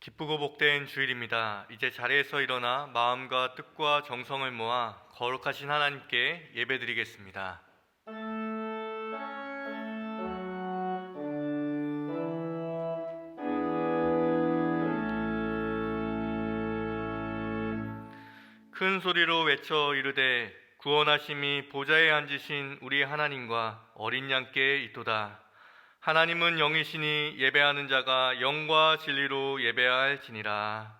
기쁘고 복된 주일입니다. 이제 자리에서 일어나 마음과 뜻과 정성을 모아 거룩하신 하나님께 예배드리겠습니다. 큰 소리로 외쳐 이르되 구원하심이 보좌에 앉으신 우리 하나님과 어린 양께 있도다. 하나님은 영이시니 예배하는 자가 영과 진리로 예배할지니라.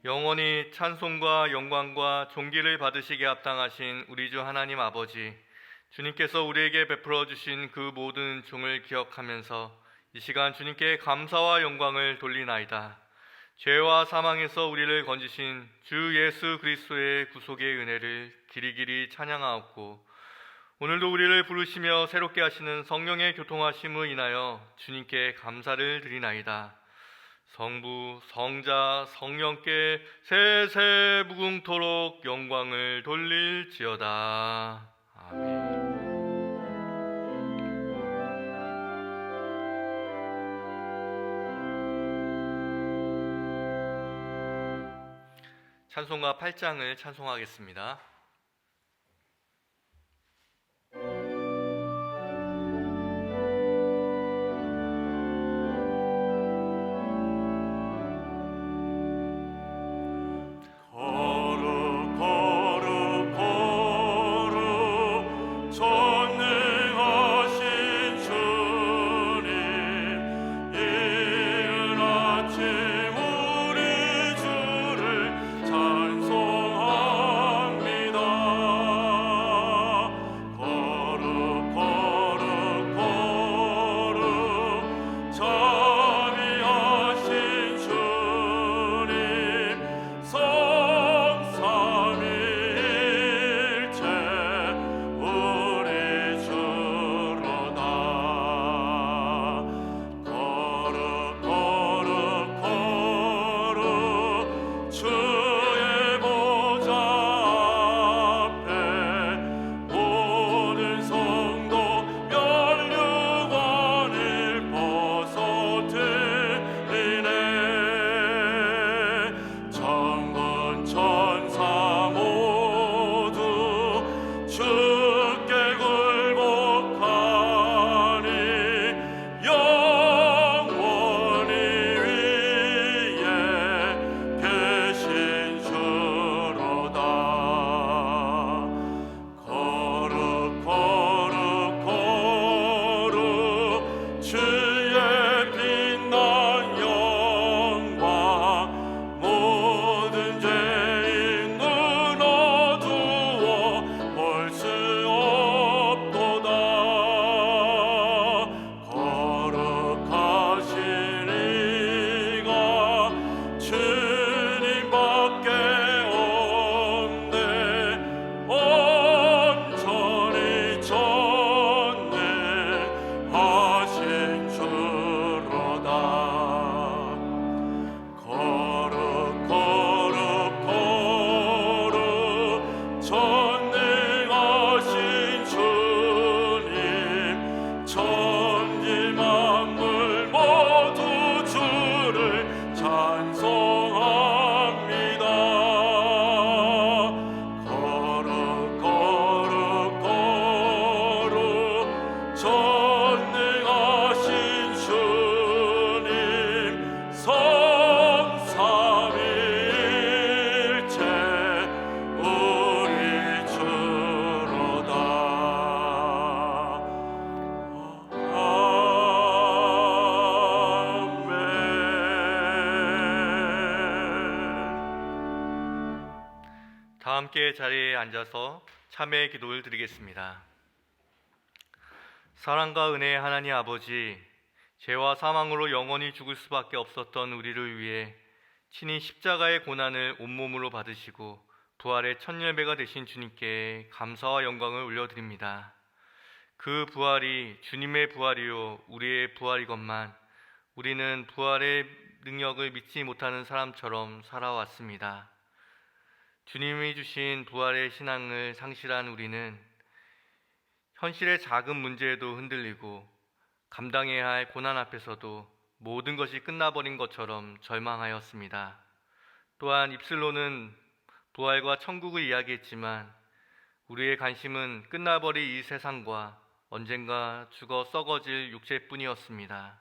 영원히 찬송과 영광과 존귀를 받으시기에 합당하신 우리 주 하나님 아버지, 주님께서 우리에게 베풀어 주신 그 모든 종을 기억하면서 이 시간 주님께 감사와 영광을 돌리나이다. 죄와 사망에서 우리를 건지신 주 예수 그리스도의 구속의 은혜를 길이길이 찬양하옵고, 오늘도 우리를 부르시며 새롭게 하시는 성령의 교통하심을 인하여 주님께 감사를 드리나이다. 성부, 성자, 성령께 세세 무궁토록 영광을 돌릴지어다. 아멘. 찬송가 8장을 찬송하겠습니다. 다 함께 자리에 앉아서 참회의 기도를 드리겠습니다. 사랑과 은혜의 하나님 아버지, 죄와 사망으로 영원히 죽을 수밖에 없었던 우리를 위해 친히 십자가의 고난을 온몸으로 받으시고 부활의 첫 열매가 되신 주님께 감사와 영광을 올려드립니다. 그 부활이 주님의 부활이요 우리의 부활이건만 우리는 부활의 능력을 믿지 못하는 사람처럼 살아왔습니다. 주님이 주신 부활의 신앙을 상실한 우리는 현실의 작은 문제에도 흔들리고 감당해야 할 고난 앞에서도 모든 것이 끝나버린 것처럼 절망하였습니다. 또한 입술로는 부활과 천국을 이야기했지만 우리의 관심은 끝나버릴 이 세상과 언젠가 죽어 썩어질 육체뿐이었습니다.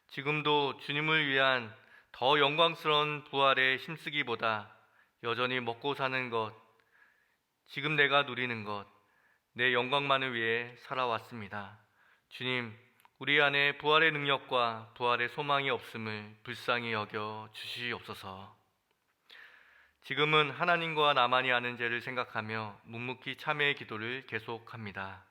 지금도 주님을 위한 더 영광스러운 부활에 힘쓰기보다 여전히 먹고 사는 것, 지금 내가 누리는 것, 내 영광만을 위해 살아왔습니다. 주님, 우리 안에 부활의 능력과 부활의 소망이 없음을 불쌍히 여겨 주시옵소서. 지금은 하나님과 나만이 아는 죄를 생각하며 묵묵히 참회의 기도를 계속합니다.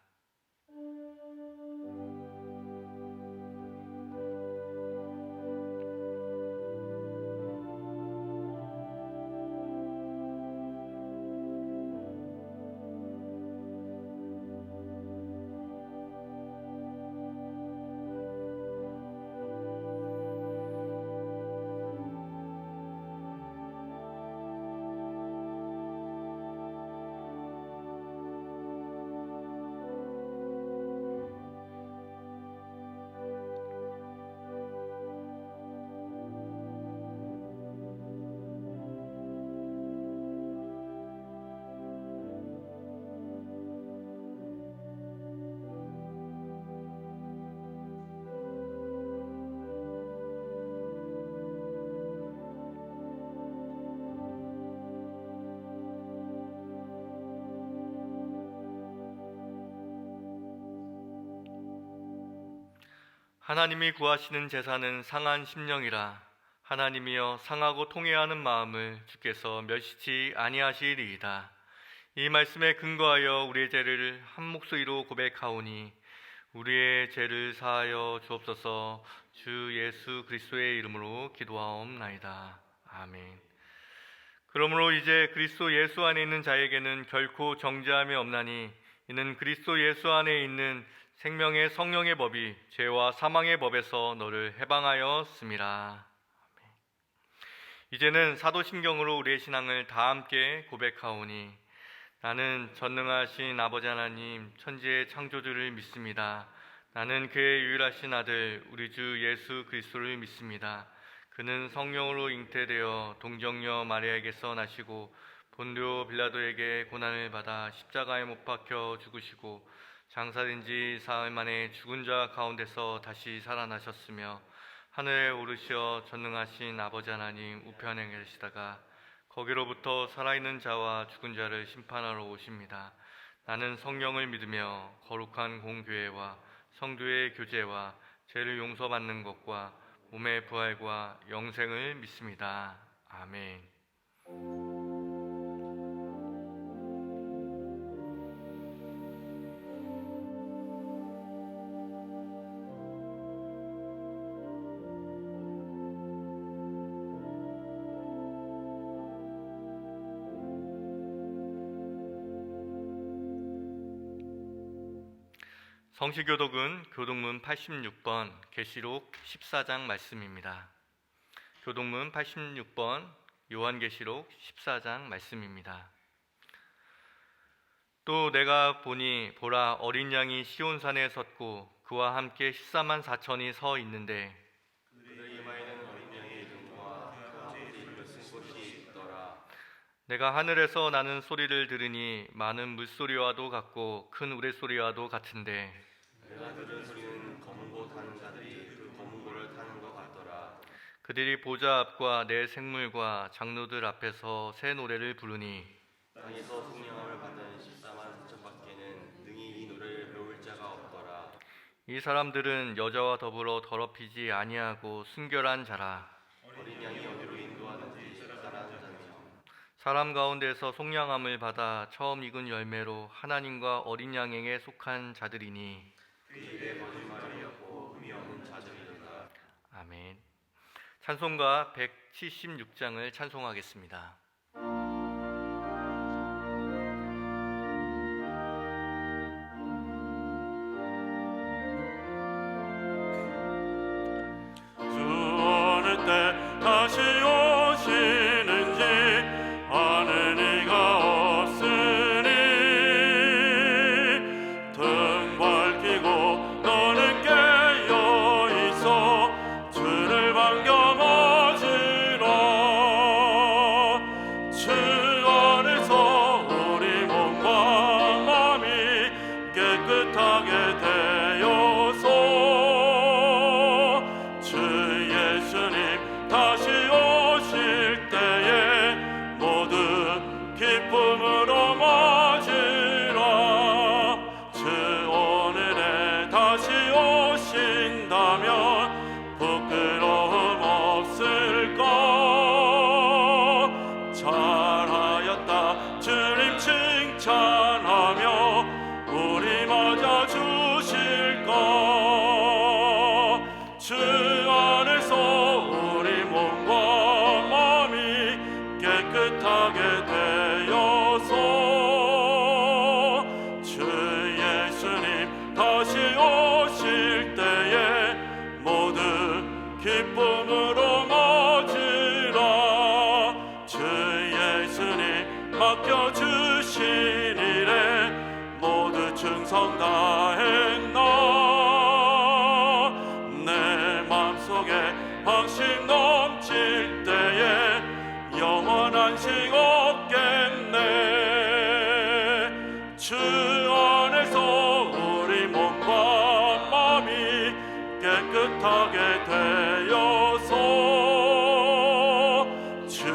하나님이 구하시는 제사는 상한 심령이라. 하나님이여 상하고 통회하는 마음을 주께서 멸시치 아니하시리이다. 이 말씀에 근거하여 우리의 죄를 한 목소리로 고백하오니 우리의 죄를 사하여 주옵소서. 주 예수 그리스도의 이름으로 기도하옵나이다. 아멘. 그러므로 이제 그리스도 예수 안에 있는 자에게는 결코 정죄함이 없나니 이는 그리스도 예수 안에 있는 생명의 성령의 법이 죄와 사망의 법에서 너를 해방하였음이라. 이제는 사도신경으로 우리의 신앙을 다 함께 고백하오니 나는 전능하신 아버지 하나님 천지의 창조주를 믿습니다. 나는 그의 유일하신 아들 우리 주 예수 그리스도를 믿습니다. 그는 성령으로 잉태되어 동정녀 마리아에게서 나시고 본디오 빌라도에게 고난을 받아 십자가에 못 박혀 죽으시고 장사된 지 사흘 만에 죽은 자 가운데서 다시 살아나셨으며 하늘에 오르시어 전능하신 아버지 하나님 우편에 계시다가 거기로부터 살아있는 자와 죽은 자를 심판하러 오십니다. 나는 성령을 믿으며 거룩한 공교회와 성도의 교제와 죄를 용서받는 것과 몸의 부활과 영생을 믿습니다. 아멘. 성시교독은 교독문 86번 계시록 14장 말씀입니다. 교독문 86번 요한계시록 14장 말씀입니다. 또 내가 보니 보라 어린 양이 시온산에 섰고 그와 함께 14만 4천이 서 있는데 그들 이마에는 어린 양의 이름과 그 앞에 이름을 쓴 곳이 있더라. 내가 하늘에서 나는 소리를 들으니 많은 물소리와도 같고 큰 우레소리와도 같은데 내가 들은 소리는 검은 고 타는 자들이 그 검은 고를 타는 것 같더라. 그들이 보좌 앞과 내 생물과 장로들 앞에서 새 노래를 부르니 땅에서 성령함을 받는 14만 4천밖에는 능히 이 노래를 배울 자가 없더라. 이 사람들은 여자와 더불어 더럽히지 아니하고 순결한 자라. 어린 양이 어디로 인도하는지 따라하는 자며 사람 가운데서 속량함을 받아 처음 익은 열매로 하나님과 어린 양에게 속한 자들이니 그 입에 거짓말이 없고 흠이 없는 자들이로다. 아멘. 찬송가 176장을 찬송하겠습니다. 주 어느 때 다시 오시는지 하늘이 기쁨으로 맞으라. 주 오늘에 다시 오신다면 부끄러움 없을까. 잘하였다 주님 칭찬하며 우리 맞아 주실까. 주 안에서 우리 몸과 마음이 깨끗하게 되어서 주 예수님 다시 오실 때에 모두 기쁨으로 맞으라. 주 예수님 맡겨주신 일에 모두 충성 다했나. 내 맘속에 방심 넘칠 때에 영원한 식 없겠네. 주 안에서 우리 몸과 마음이 깨끗하게 되어서 주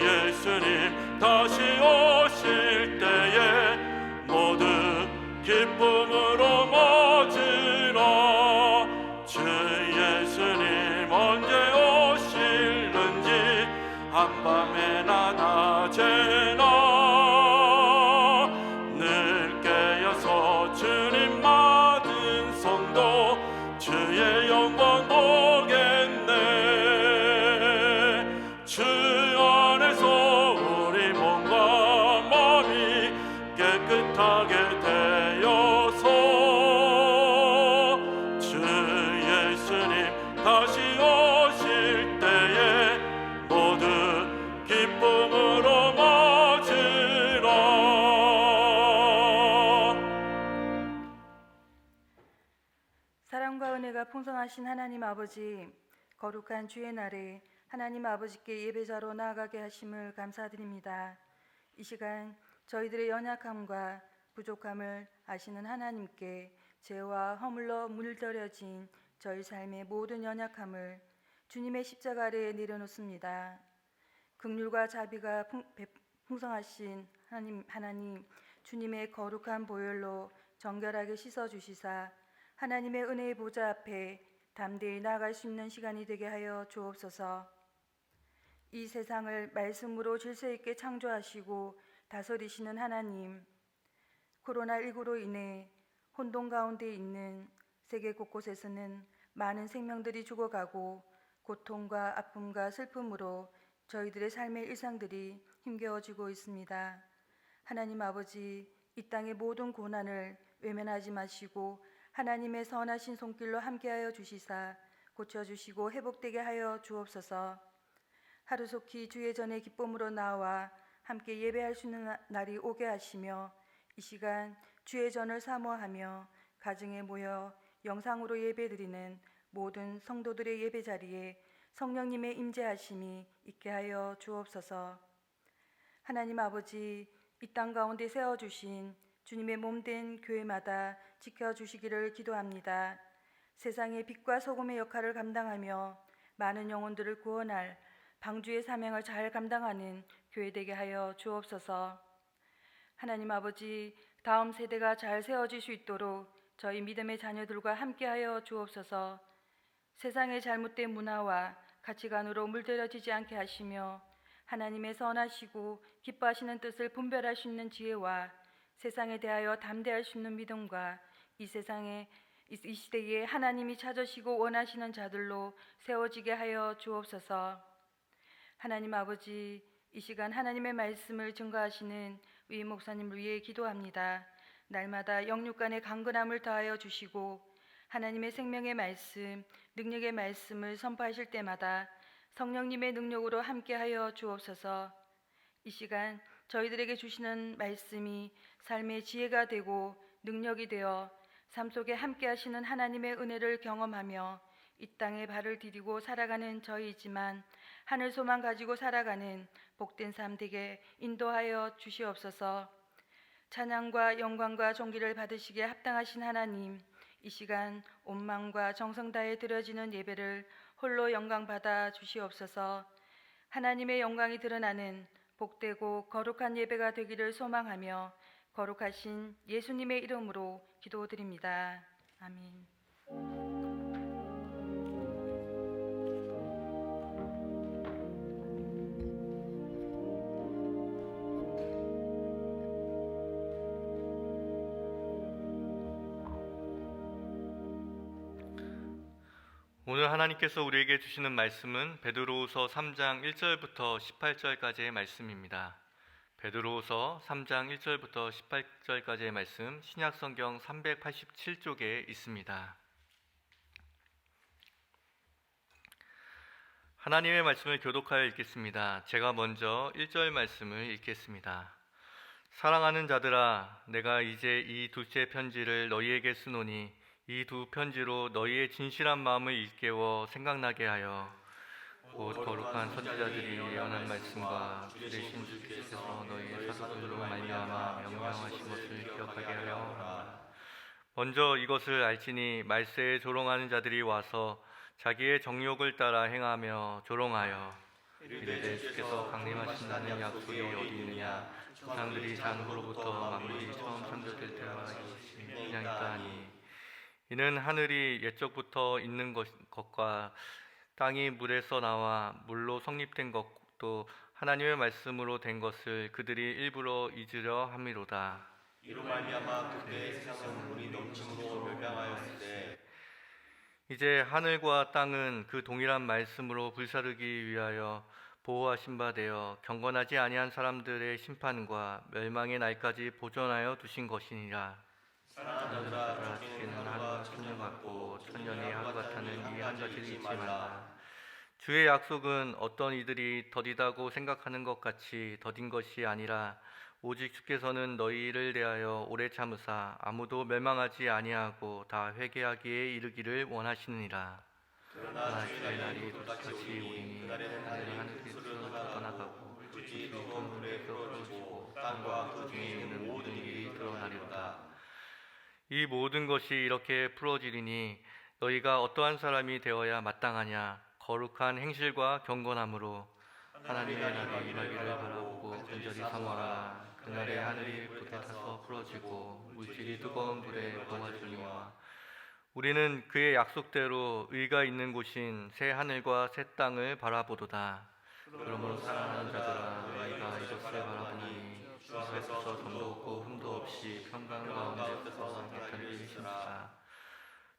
예수님 다시 오실 때에 모두 기쁨으로 맞으라. 주 예수님 언제 오실는지 한밤에나 낮에나 늘 깨어서 주님 맞은 성도 주의 영광 보겠네. 주 안에서 우리 몸과 마음이 깨끗하게 되어서 주 예수님 다시 오실 때에 모두 기쁨으로 맞으라. 사랑과 은혜가 풍성하신 하나님 아버지, 거룩한 주의 날에 하나님 아버지께 예배자로 나아가게 하심을 감사드립니다. 이 시간 저희들의 연약함과 부족함을 아시는 하나님께 죄와 허물로 물들여진 저희 삶의 모든 연약함을 주님의 십자가 아래에 내려놓습니다. 긍휼과 자비가 풍성하신 하나님, 주님의 거룩한 보혈로 정결하게 씻어주시사 하나님의 은혜의 보좌 앞에 담대히 나아갈 수 있는 시간이 되게 하여 주옵소서. 이 세상을 말씀으로 질서 있게 창조하시고 다스리시는 하나님, 코로나19로 인해 혼돈 가운데 있는 세계 곳곳에서는 많은 생명들이 죽어가고 고통과 아픔과 슬픔으로 저희들의 삶의 일상들이 힘겨워지고 있습니다. 하나님 아버지, 이 땅의 모든 고난을 외면하지 마시고 하나님의 선하신 손길로 함께하여 주시사 고쳐주시고 회복되게 하여 주옵소서. 하루속히 주의 전에 기쁨으로 나와 함께 예배할 수 있는 날이 오게 하시며 이 시간 주의 전을 사모하며 가정에 모여 영상으로 예배드리는 모든 성도들의 예배 자리에 성령님의 임재하심이 있게 하여 주옵소서. 하나님 아버지, 이 땅 가운데 세워주신 주님의 몸된 교회마다 지켜주시기를 기도합니다. 세상의 빛과 소금의 역할을 감당하며 많은 영혼들을 구원할 방주의 사명을 잘 감당하는 교회 되게 하여 주옵소서. 하나님 아버지, 다음 세대가 잘 세워질 수 있도록 저희 믿음의 자녀들과 함께하여 주옵소서. 세상의 잘못된 문화와 가치관으로 물들여지지 않게 하시며 하나님의 선하시고 기뻐하시는 뜻을 분별할 수 있는 지혜와 세상에 대하여 담대할 수 있는 믿음과 이 시대에 하나님이 찾으시고 원하시는 자들로 세워지게 하여 주옵소서. 하나님 아버지, 이 시간 하나님의 말씀을 증거하시는 위 목사님을 위해 기도합니다. 날마다 영육 간의 강건함을 더하여 주시고 하나님의 생명의 말씀, 능력의 말씀을 선포하실 때마다 성령님의 능력으로 함께하여 주옵소서. 이 시간 저희들에게 주시는 말씀이 삶의 지혜가 되고 능력이 되어 삶 속에 함께하시는 하나님의 은혜를 경험하며 이 땅에 발을 디디고 살아가는 저희이지만 하늘 소망 가지고 살아가는 복된 삶 되게 인도하여 주시옵소서. 찬양과 영광과 존귀를 받으시기에 합당하신 하나님, 이 시간 온 마음과 정성 다해 드려지는 예배를 홀로 영광 받아 주시옵소서. 하나님의 영광이 드러나는 복되고 거룩한 예배가 되기를 소망하며 거룩하신 예수님의 이름으로 기도드립니다. 아멘. 오늘 하나님께서 우리에게 주시는 말씀은 베드로후서 3장 1절부터 18절까지의 말씀입니다. 베드로후서 3장 1절부터 18절까지의 말씀, 신약성경 387쪽에 있습니다. 하나님의 말씀을 교독하여 읽겠습니다. 제가 먼저 1절 말씀을 읽겠습니다. 사랑하는 자들아, 내가 이제 이 둘째 편지를 너희에게 쓰노니 이 두 편지로 너희의 진실한 마음을 일깨워 생각나게 하여 곧 거룩한 선지자들이 예언한 말씀과 주 되신 주께서 너희의 사도들로 말미암아 명령하신 것을 기억하게 하여 먼저 이것을 알지니 말세에 조롱하는 자들이 와서 자기의 정욕을 따라 행하며 조롱하여 이르되 주께서 강림하신다는 약속이 어디 있느냐 조상들이 장후로부터 만물이 처음 창조될 때와 그냥 있다 하니 이는 하늘이 옛적부터 있는 것과 땅이 물에서 나와 물로 성립된 것도 하나님의 말씀으로 된 것을 그들이 일부러 잊으려 함이로다. 이로 말미암아 그때 세상은 물이 넘침으로 멸망하였을 때 이제 하늘과 땅은 그 동일한 말씀으로 불사르기 위하여 보호하신 바 되어 경건하지 아니한 사람들의 심판과 멸망의 날까지 보존하여 두신 것이니라. 사랑하는 자들아, 주께는 하루가 천년 같고 천년이 하루 같다는 이 한 가지를 잊지 말라. 주의 약속은 어떤 이들이 더디다고 생각하는 것 같이 더딘 것이 아니라 오직 주께서는 너희를 대하여 오래 참으사 아무도 멸망하지 아니하고 다 회개하기에 이르기를 원하시느니라. 그러나 주의 날이 똑같이 오리니 그날에는 하늘이 스스로 떠나가고 물질이 뜨거운 불에 풀어지고 땅과 그 중에 있는 모든 일이 드러나리로다. 이 모든 것이 이렇게 풀어지리니 너희가 어떠한 사람이 되어야 마땅하냐 거룩한 행실과 경건함으로 하나님의 날이 임하기를 바라보고 간절히 사모하라. 그날에 하늘이 불에 타서 풀어지고 물질이 뜨거운 불에 녹아지니와 우리는 그의 약속대로 의가 있는 곳인 새 하늘과 새 땅을 바라보도다. 그러므로 사랑하는 자들아, 너희가 이것을 바라보니 주 앞에서 점도 없고 흠도 없이 평강 가운데서 깃털을 심으라.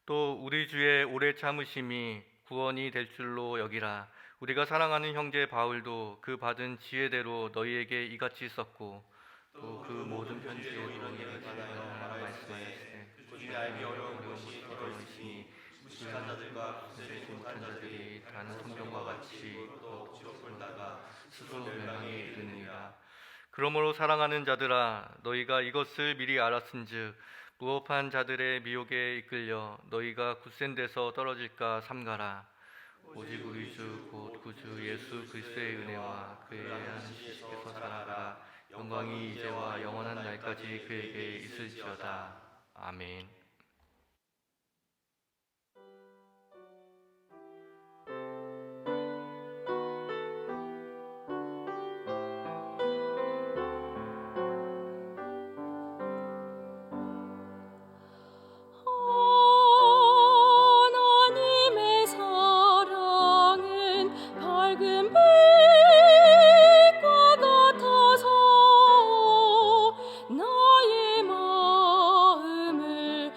또 우리 주의 오래 참으심이 구원이 될 줄로 여기라. 우리가 사랑하는 형제 바울도 그 받은 지혜대로 너희에게 이같이 썼고 또 그 모든 편지에도 이같이 말씀하였으되 그중에 알기 어려운 것이 들어있으니 무식한 자들과 구세지 못한 자들이 다른 성경과 같이 또 지옥불다가 스스로 멸망에 이르느니라. 그러므로 사랑하는 자들아, 너희가 이것을 미리 알았은즉 무업한 자들의 미혹에 이끌려 너희가 굳센 데서 떨어질까 삼가라. 오직 우리 주 곧 구주 예수 그리스도의 은혜와 그의 한 지식에서 자라가 영광이 이제와 영원한 날까지 그에게 있을지어다. 아멘. 하나님의 사랑은 밝은 빛과 같아서 나의 마음을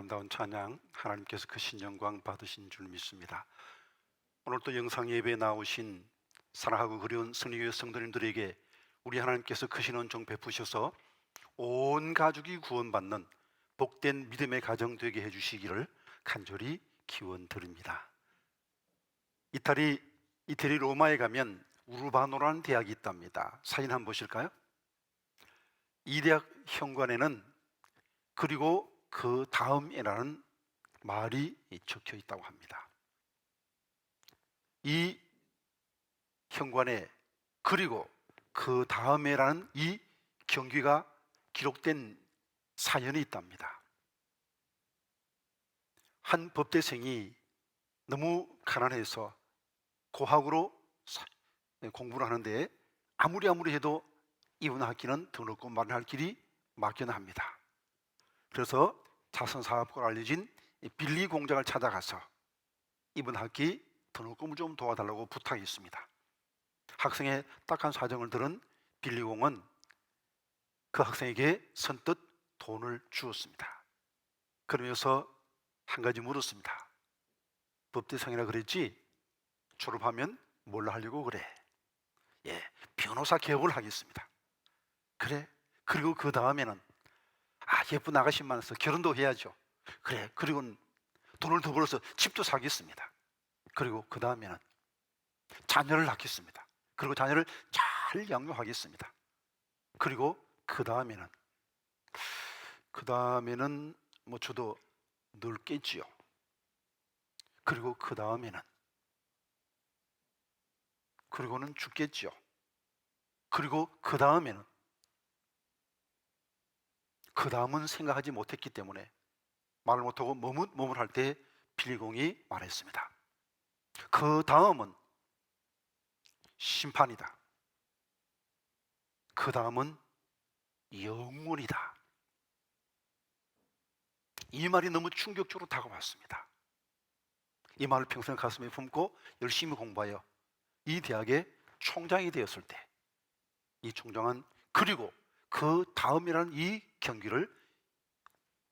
아름다운 찬양, 하나님께서 크신 영광 받으신 줄 믿습니다. 오늘 또 영상 예배에 나오신 사랑하고 그리운 승리교회 성도님들에게 우리 하나님께서 크신 은총 베푸셔서 온 가족이 구원받는 복된 믿음의 가정 되게 해주시기를 간절히 기원드립니다. 이태리 로마에 가면 우르바노라는 대학이 있답니다. 사진 한번 보실까요? 이 대학 현관에는 그리고 그 다음이라는 말이 적혀 있다고 합니다. 이 현관에 그리고 그 다음에라는 이 경기가 기록된 사연이 있답니다. 한 법대생이 너무 가난해서 고학으로 공부를 하는데 아무리 해도 이번 학기는 더럽고 마련할 길이 막혀나 합니다. 그래서 자선사업가로 알려진 빌리 공장을 찾아가서 이번 학기 등록금을 좀 도와달라고 부탁했습니다. 학생의 딱한 사정을 들은 빌리 공은 그 학생에게 선뜻 돈을 주었습니다. 그러면서 한 가지 물었습니다. 법대생이라 그랬지? 졸업하면 뭘 하려고 그래? 변호사 개업을 하겠습니다. 그래? 그리고 그 다음에는 예쁜 아가씨 만나서 결혼도 해야죠. 그래, 그리고는 돈을 더 벌어서 집도 사겠습니다. 그리고 그 다음에는 자녀를 낳겠습니다. 그리고 자녀를 잘 양육하겠습니다. 그리고 그 다음에는 뭐 저도 늙겠지요. 그리고 그 다음에는 그리고는 죽겠지요. 그리고 그 다음에는 그 다음은 생각하지 못했기 때문에 말을 못하고 머뭇할 때 빌리공이 말했습니다. 그 다음은 심판이다. 그 다음은 영원이다. 이 말이 너무 충격적으로 다가왔습니다. 이 말을 평생 가슴에 품고 열심히 공부하여 이 대학의 총장이 되었을 때 이 총장은 그리고 그 다음이라는 이 경기를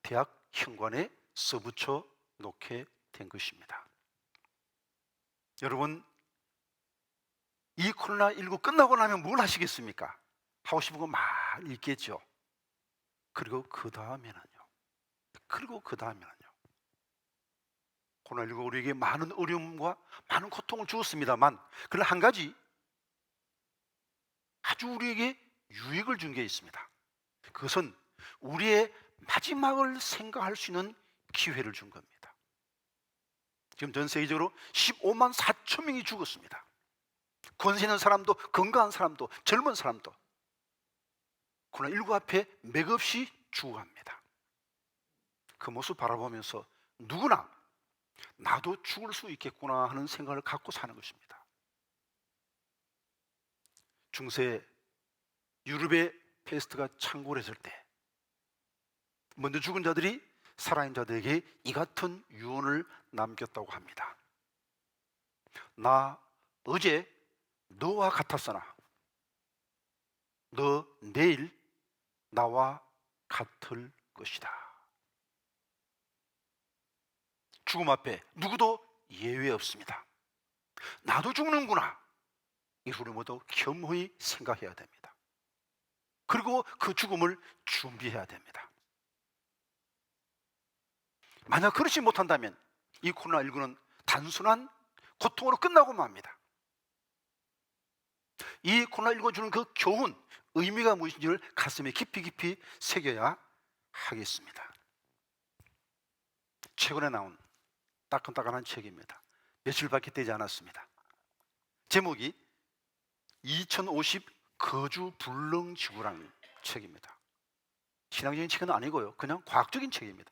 대학 현관에 써붙여 놓게 된 것입니다. 여러분, 이 코로나19 끝나고 나면 뭘 하시겠습니까? 하고 싶은 거 많이 있겠죠. 그리고 그 다음에는요. 코로나19가 우리에게 많은 어려움과 많은 고통을 주었습니다만, 그러나 한 가지 아주 우리에게 유익을 준 게 있습니다. 그것은 우리의 마지막을 생각할 수 있는 기회를 준 겁니다. 지금 전 세계적으로 15만 4천 명이 죽었습니다. 권세 있는 사람도 건강한 사람도 젊은 사람도 코로나19 앞에 맥없이 죽어갑니다. 그 모습 바라보면서 누구나 나도 죽을 수 있겠구나 하는 생각을 갖고 사는 것입니다. 중세 유럽의 페스트가 창궐했을 때 먼저 죽은 자들이 살아있는 자들에게 이 같은 유언을 남겼다고 합니다. 나 어제 너와 같았으나 너 내일 나와 같을 것이다. 죽음 앞에 누구도 예외 없습니다. 나도 죽는구나. 이를 모두 겸허히 생각해야 됩니다. 그리고 그 죽음을 준비해야 됩니다. 만약 그렇지 못한다면 이 코로나19는 단순한 고통으로 끝나고 맙니다. 이 코로나19가 주는 그 교훈, 의미가 무엇인지를 가슴에 깊이 새겨야 하겠습니다. 최근에 나온 따끈따끈한 책입니다. 며칠밖에 되지 않았습니다. 제목이 2050 거주 불능지구라는 책입니다. 신앙적인 책은 아니고요, 그냥 과학적인 책입니다.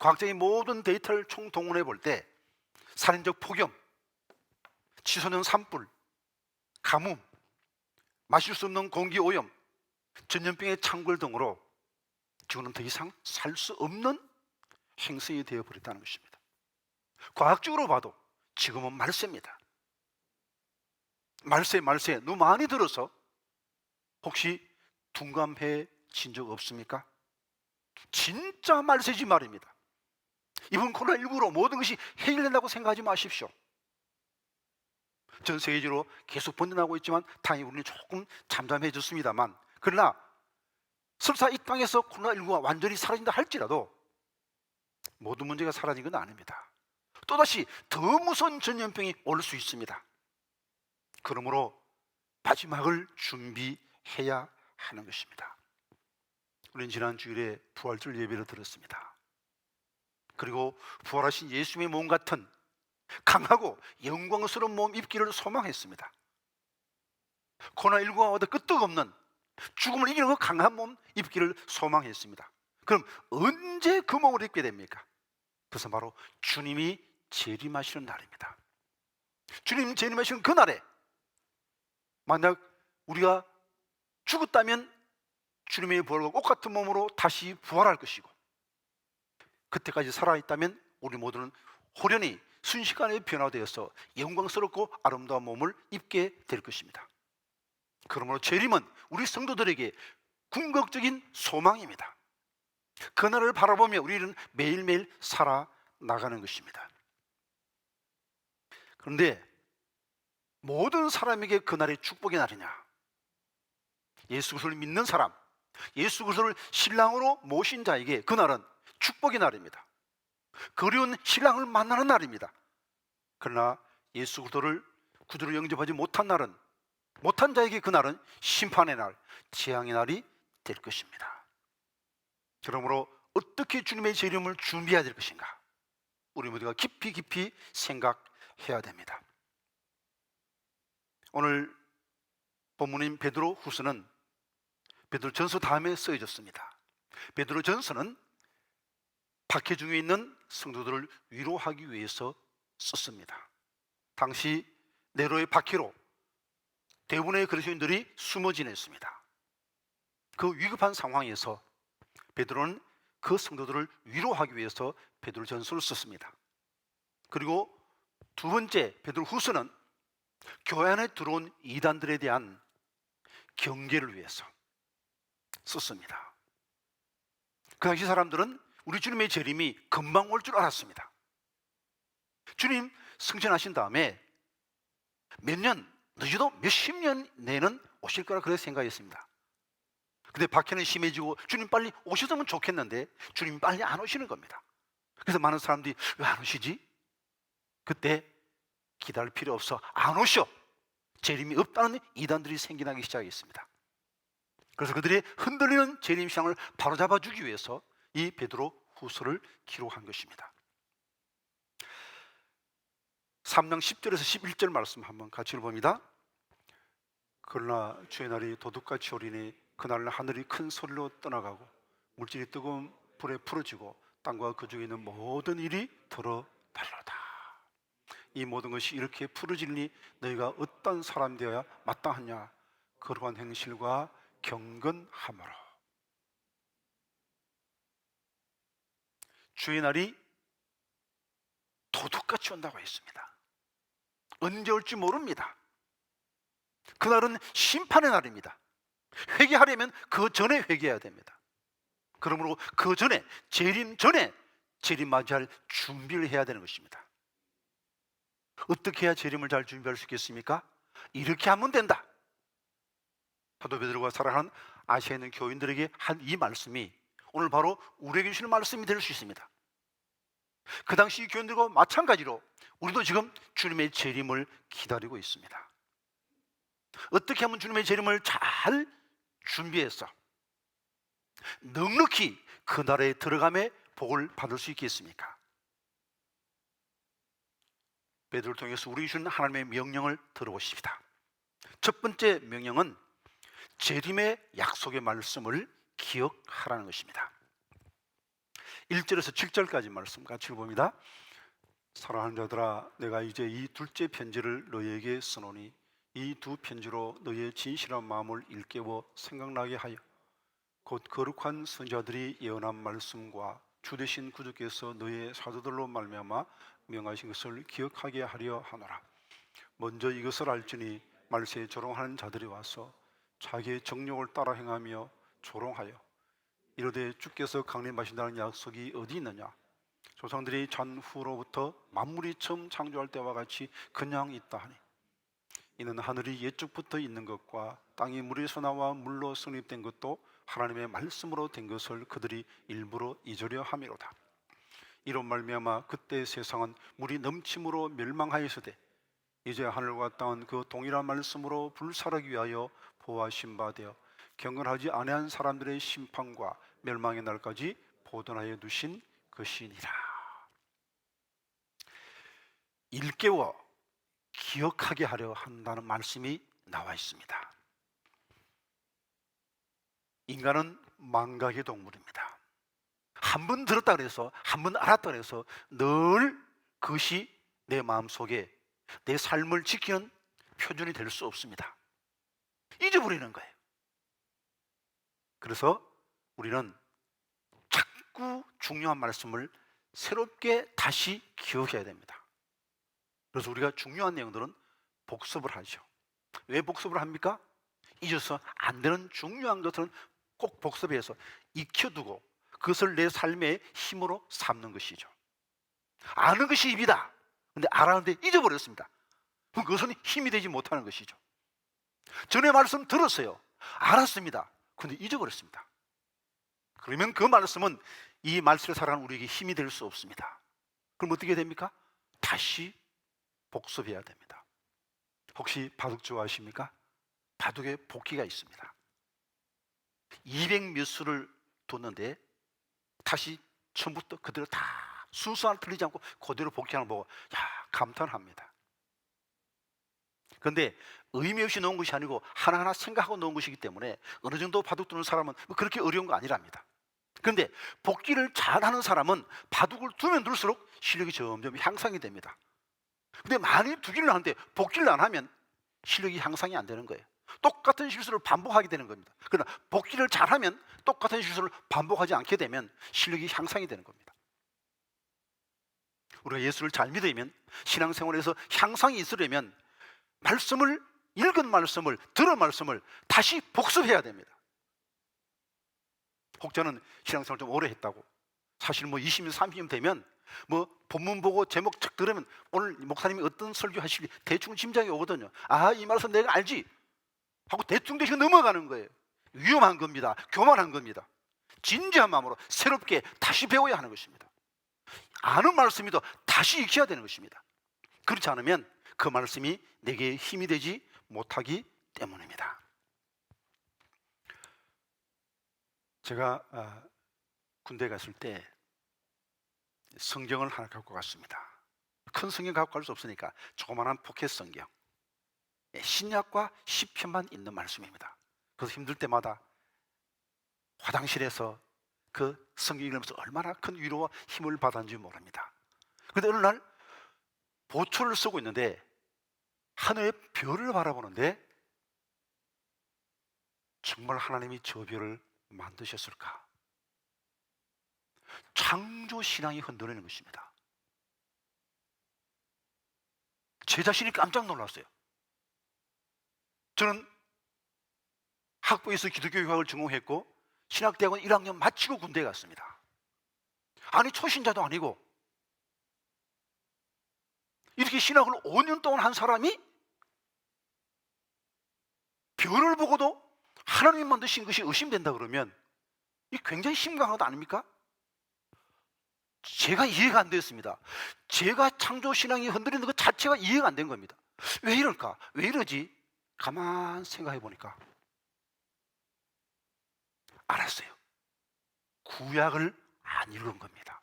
과학적인 모든 데이터를 총동원해 볼 때 살인적 폭염, 치솟는 산불, 가뭄, 마실 수 없는 공기오염, 전염병의 창궐 등으로 지구는 더 이상 살 수 없는 행성이 되어버렸다는 것입니다. 과학적으로 봐도 지금은 말세입니다. 말세 너무 많이 들어서 혹시 둔감해 진 적 없습니까? 진짜 말세지 말입니다. 이번 코로나19로 모든 것이 해결된다고 생각하지 마십시오. 전 세계적으로 계속 번져나고 있지만 다행히 우리는 조금 잠잠해졌습니다만, 그러나 설사 이 땅에서 코로나19가 완전히 사라진다 할지라도 모든 문제가 사라진 건 아닙니다. 또다시 더 무서운 전염병이 올 수 있습니다. 그러므로 마지막을 준비해야 하는 것입니다. 우리는 지난 주일에 부활절 예배를 들었습니다. 그리고 부활하신 예수님의 몸 같은 강하고 영광스러운 몸 입기를 소망했습니다. 코로나19가 와도 끄떡없는 죽음을 이기는 그 강한 몸 입기를 소망했습니다. 그럼 언제 그 몸을 입게 됩니까? 그것은 바로 주님이 재림하시는 날입니다. 주님 재림하시는 그날에 만약 우리가 죽었다면 주님의 부활과 똑같은 몸으로 다시 부활할 것이고, 그때까지 살아있다면 우리 모두는 호련히 순식간에 변화되어서 영광스럽고 아름다운 몸을 입게 될 것입니다. 그러므로 재림은 우리 성도들에게 궁극적인 소망입니다. 그날을 바라보며 우리는 매일매일 살아나가는 것입니다. 그런데 모든 사람에게 그날이 축복의 날이냐? 예수 그리스도를 믿는 사람, 예수 그리스도를 신랑으로 모신 자에게 그날은 축복의 날입니다. 그리운 신랑을 만나는 날입니다. 그러나 예수 그리스도를 구주로 영접하지 못한 날은, 못한 자에게 그날은 심판의 날, 재앙의 날이 될 것입니다. 그러므로 어떻게 주님의 재림을 준비해야 될 것인가? 우리 모두가 깊이 생각해야 됩니다. 오늘 본문인 베드로 후서는 베드로 전서 다음에 쓰여졌습니다. 베드로 전서는 박해 중에 있는 성도들을 위로하기 위해서 썼습니다. 당시 네로의 박해로 대부분의 그리스도인들이 숨어 지냈습니다. 그 위급한 상황에서 베드로는 그 성도들을 위로하기 위해서 베드로 전서를 썼습니다. 그리고 두 번째 베드로 후서는 교회 안에 들어온 이단들에 대한 경계를 위해서 썼습니다. 그 당시 사람들은 우리 주님의 재림이 금방 올 줄 알았습니다. 주님 승천하신 다음에 몇 년, 늦어도 몇십 년 내는 오실 거라 그렇게 생각했습니다. 근데 박해는 심해지고 주님 빨리 오셨으면 좋겠는데 주님이 빨리 안 오시는 겁니다. 그래서 많은 사람들이 왜 안 오시지? 그때 기다릴 필요 없어, 안 오셔, 재림이 없다는 이단들이 생겨나기 시작했습니다. 그래서 그들의 흔들리는 재림 신앙을 바로잡아 주기 위해서 이 베드로 후서를 기록한 것입니다. 3장 10절에서 11절 말씀 한번 같이 읽어봅니다. 그러나 주의 날이 도둑같이 오리니 그날은 하늘이 큰 소리로 떠나가고 물질이 뜨거운 불에 풀어지고 땅과 그 중에 있는 모든 일이 드러날로다. 이 모든 것이 이렇게 풀어지니 너희가 어떤 사람 되어야 마땅하냐? 거룩한 행실과 경건함으로. 주의 날이 도둑같이 온다고 했습니다. 언제 올지 모릅니다. 그날은 심판의 날입니다. 회개하려면 그 전에 회개해야 됩니다. 그러므로 그 전에, 재림 전에 재림 맞이할 준비를 해야 되는 것입니다. 어떻게 해야 재림을 잘 준비할 수 있겠습니까? 이렇게 하면 된다. 사도 베드로가 사랑하는 아시아에 있는 교인들에게 한 이 말씀이 오늘 바로 우리에게 주시는 말씀이 될 수 있습니다. 그 당시 교인들과 마찬가지로 우리도 지금 주님의 재림을 기다리고 있습니다. 어떻게 하면 주님의 재림을 잘 준비해서 넉넉히 그 나라에 들어감에 복을 받을 수 있겠습니까? 베드로를 통해서 우리에게 주는 하나님의 명령을 들어보십시다. 첫 번째 명령은 재림의 약속의 말씀을 기억하라는 것입니다. 1절에서 7절까지 말씀 같이 읽어봅니다. 사랑하는 자들아, 내가 이제 이 둘째 편지를 너희에게 쓰노니 이 두 편지로 너희의 진실한 마음을 일깨워 생각나게 하여 곧 거룩한 선지자들이 예언한 말씀과 주 되신 구주께서 너희의 사도들로 말미암아 명하신 것을 기억하게 하려 하노라. 먼저 이것을 알지니 말세에 조롱하는 자들이 와서 자기의 정욕을 따라 행하며 조롱하여 이르되 주께서 강림하신다는 약속이 어디 있느냐? 조상들이 전후로부터 만물이 처음 창조할 때와 같이 그냥 있다 하니 이는 하늘이 옛적부터 있는 것과 땅이 물에서 나와 물로 성립된 것도 하나님의 말씀으로 된 것을 그들이 일부러 잊으려 함이로다. 이런 말미암아 그때 세상은 물이 넘침으로 멸망하였으되 이제 하늘과 땅은 그 동일한 말씀으로 불살하기 위하여 보호하신 바 되어 경건하지 아니한 사람들의 심판과 멸망의 날까지 보존하여 두신 것이니라. 일깨워 기억하게 하려 한다는 말씀이 나와 있습니다. 인간은 망각의 동물입니다. 한 번 들었다 그래서, 한 번 알았다 그래서 늘 그것이 내 마음속에 내 삶을 지키는 표준이 될 수 없습니다. 잊어버리는 거예요. 그래서 우리는 자꾸 중요한 말씀을 새롭게 다시 기억해야 됩니다. 그래서 우리가 중요한 내용들은 복습을 하죠. 왜 복습을 합니까? 잊어서 안 되는 중요한 것들은 꼭 복습해서 익혀두고 그것을 내 삶의 힘으로 삼는 것이죠. 아는 것이 입이다. 근데 알았는데 잊어버렸습니다. 그럼 그것은 힘이 되지 못하는 것이죠. 전에 말씀 들었어요. 알았습니다. 근데 잊어버렸습니다. 그러면 그 말씀은 이 말씀을 살아가는 우리에게 힘이 될 수 없습니다. 그럼 어떻게 됩니까? 다시 복습해야 됩니다. 혹시 바둑 좋아하십니까? 바둑에 복기가 있습니다. 200 몇 수를 뒀는데 다시 처음부터 그대로 다 순서 하나 틀리지 않고 그대로 복귀하는 거 보고 감탄합니다. 그런데 의미 없이 놓은 것이 아니고 하나하나 생각하고 놓은 것이기 때문에 어느 정도 바둑 두는 사람은 그렇게 어려운 거 아니랍니다. 그런데 복기를 잘하는 사람은 바둑을 두면 둘수록 실력이 점점 향상이 됩니다. 근데 만일 두기를 하는데 복기를 안 하면 실력이 향상이 안 되는 거예요. 똑같은 실수를 반복하게 되는 겁니다. 그러나 복기를 잘하면 똑같은 실수를 반복하지 않게 되면 실력이 향상이 되는 겁니다. 우리가 예수를 잘 믿으면 신앙생활에서 향상이 있으려면 말씀을, 읽은 말씀을, 들은 말씀을 다시 복습해야 됩니다. 혹자는 신앙생활 좀 오래 했다고, 사실 20년, 30년 되면 본문 보고 제목 쫙 들으면 오늘 목사님이 어떤 설교 하실지 대충 짐작이 오거든요. 이 말씀 내가 알지 하고 대충 넘어가는 거예요. 위험한 겁니다. 교만한 겁니다. 진지한 마음으로 새롭게 다시 배워야 하는 것입니다. 아는 말씀이도 다시 익혀야 되는 것입니다. 그렇지 않으면 그 말씀이 내게 힘이 되지 못하기 때문입니다. 제가 군대 갔을 때 성경을 하나 갖고 갔습니다. 큰 성경 갖고 갈 수 없으니까 조그마한 포켓 성경, 신약과 시편만 있는 말씀입니다. 그래서 힘들 때마다 화장실에서 그 성경 읽으면서 얼마나 큰 위로와 힘을 받았는지 모릅니다. 그런데 어느 날 보초를 쓰고 있는데 하늘의 별을 바라보는데 정말 하나님이 저 별을 만드셨을까? 창조신앙이 흔들리는 것입니다. 제 자신이 깜짝 놀랐어요. 저는 학부에서 기독교 유학을 전공했고 신학대학원 1학년 마치고 군대에 갔습니다. 아니 초신자도 아니고 이렇게 신학을 5년 동안 한 사람이 별을 보고도 하나님 만드신 것이 의심된다 그러면 이 굉장히 심각한 것 아닙니까? 제가 이해가 안 됐습니다. 제가 창조신앙이 흔들리는 것 자체가 이해가 안 된 겁니다. 왜 이럴까? 왜 이러지? 가만 생각해 보니까 알았어요. 구약을 안 읽은 겁니다.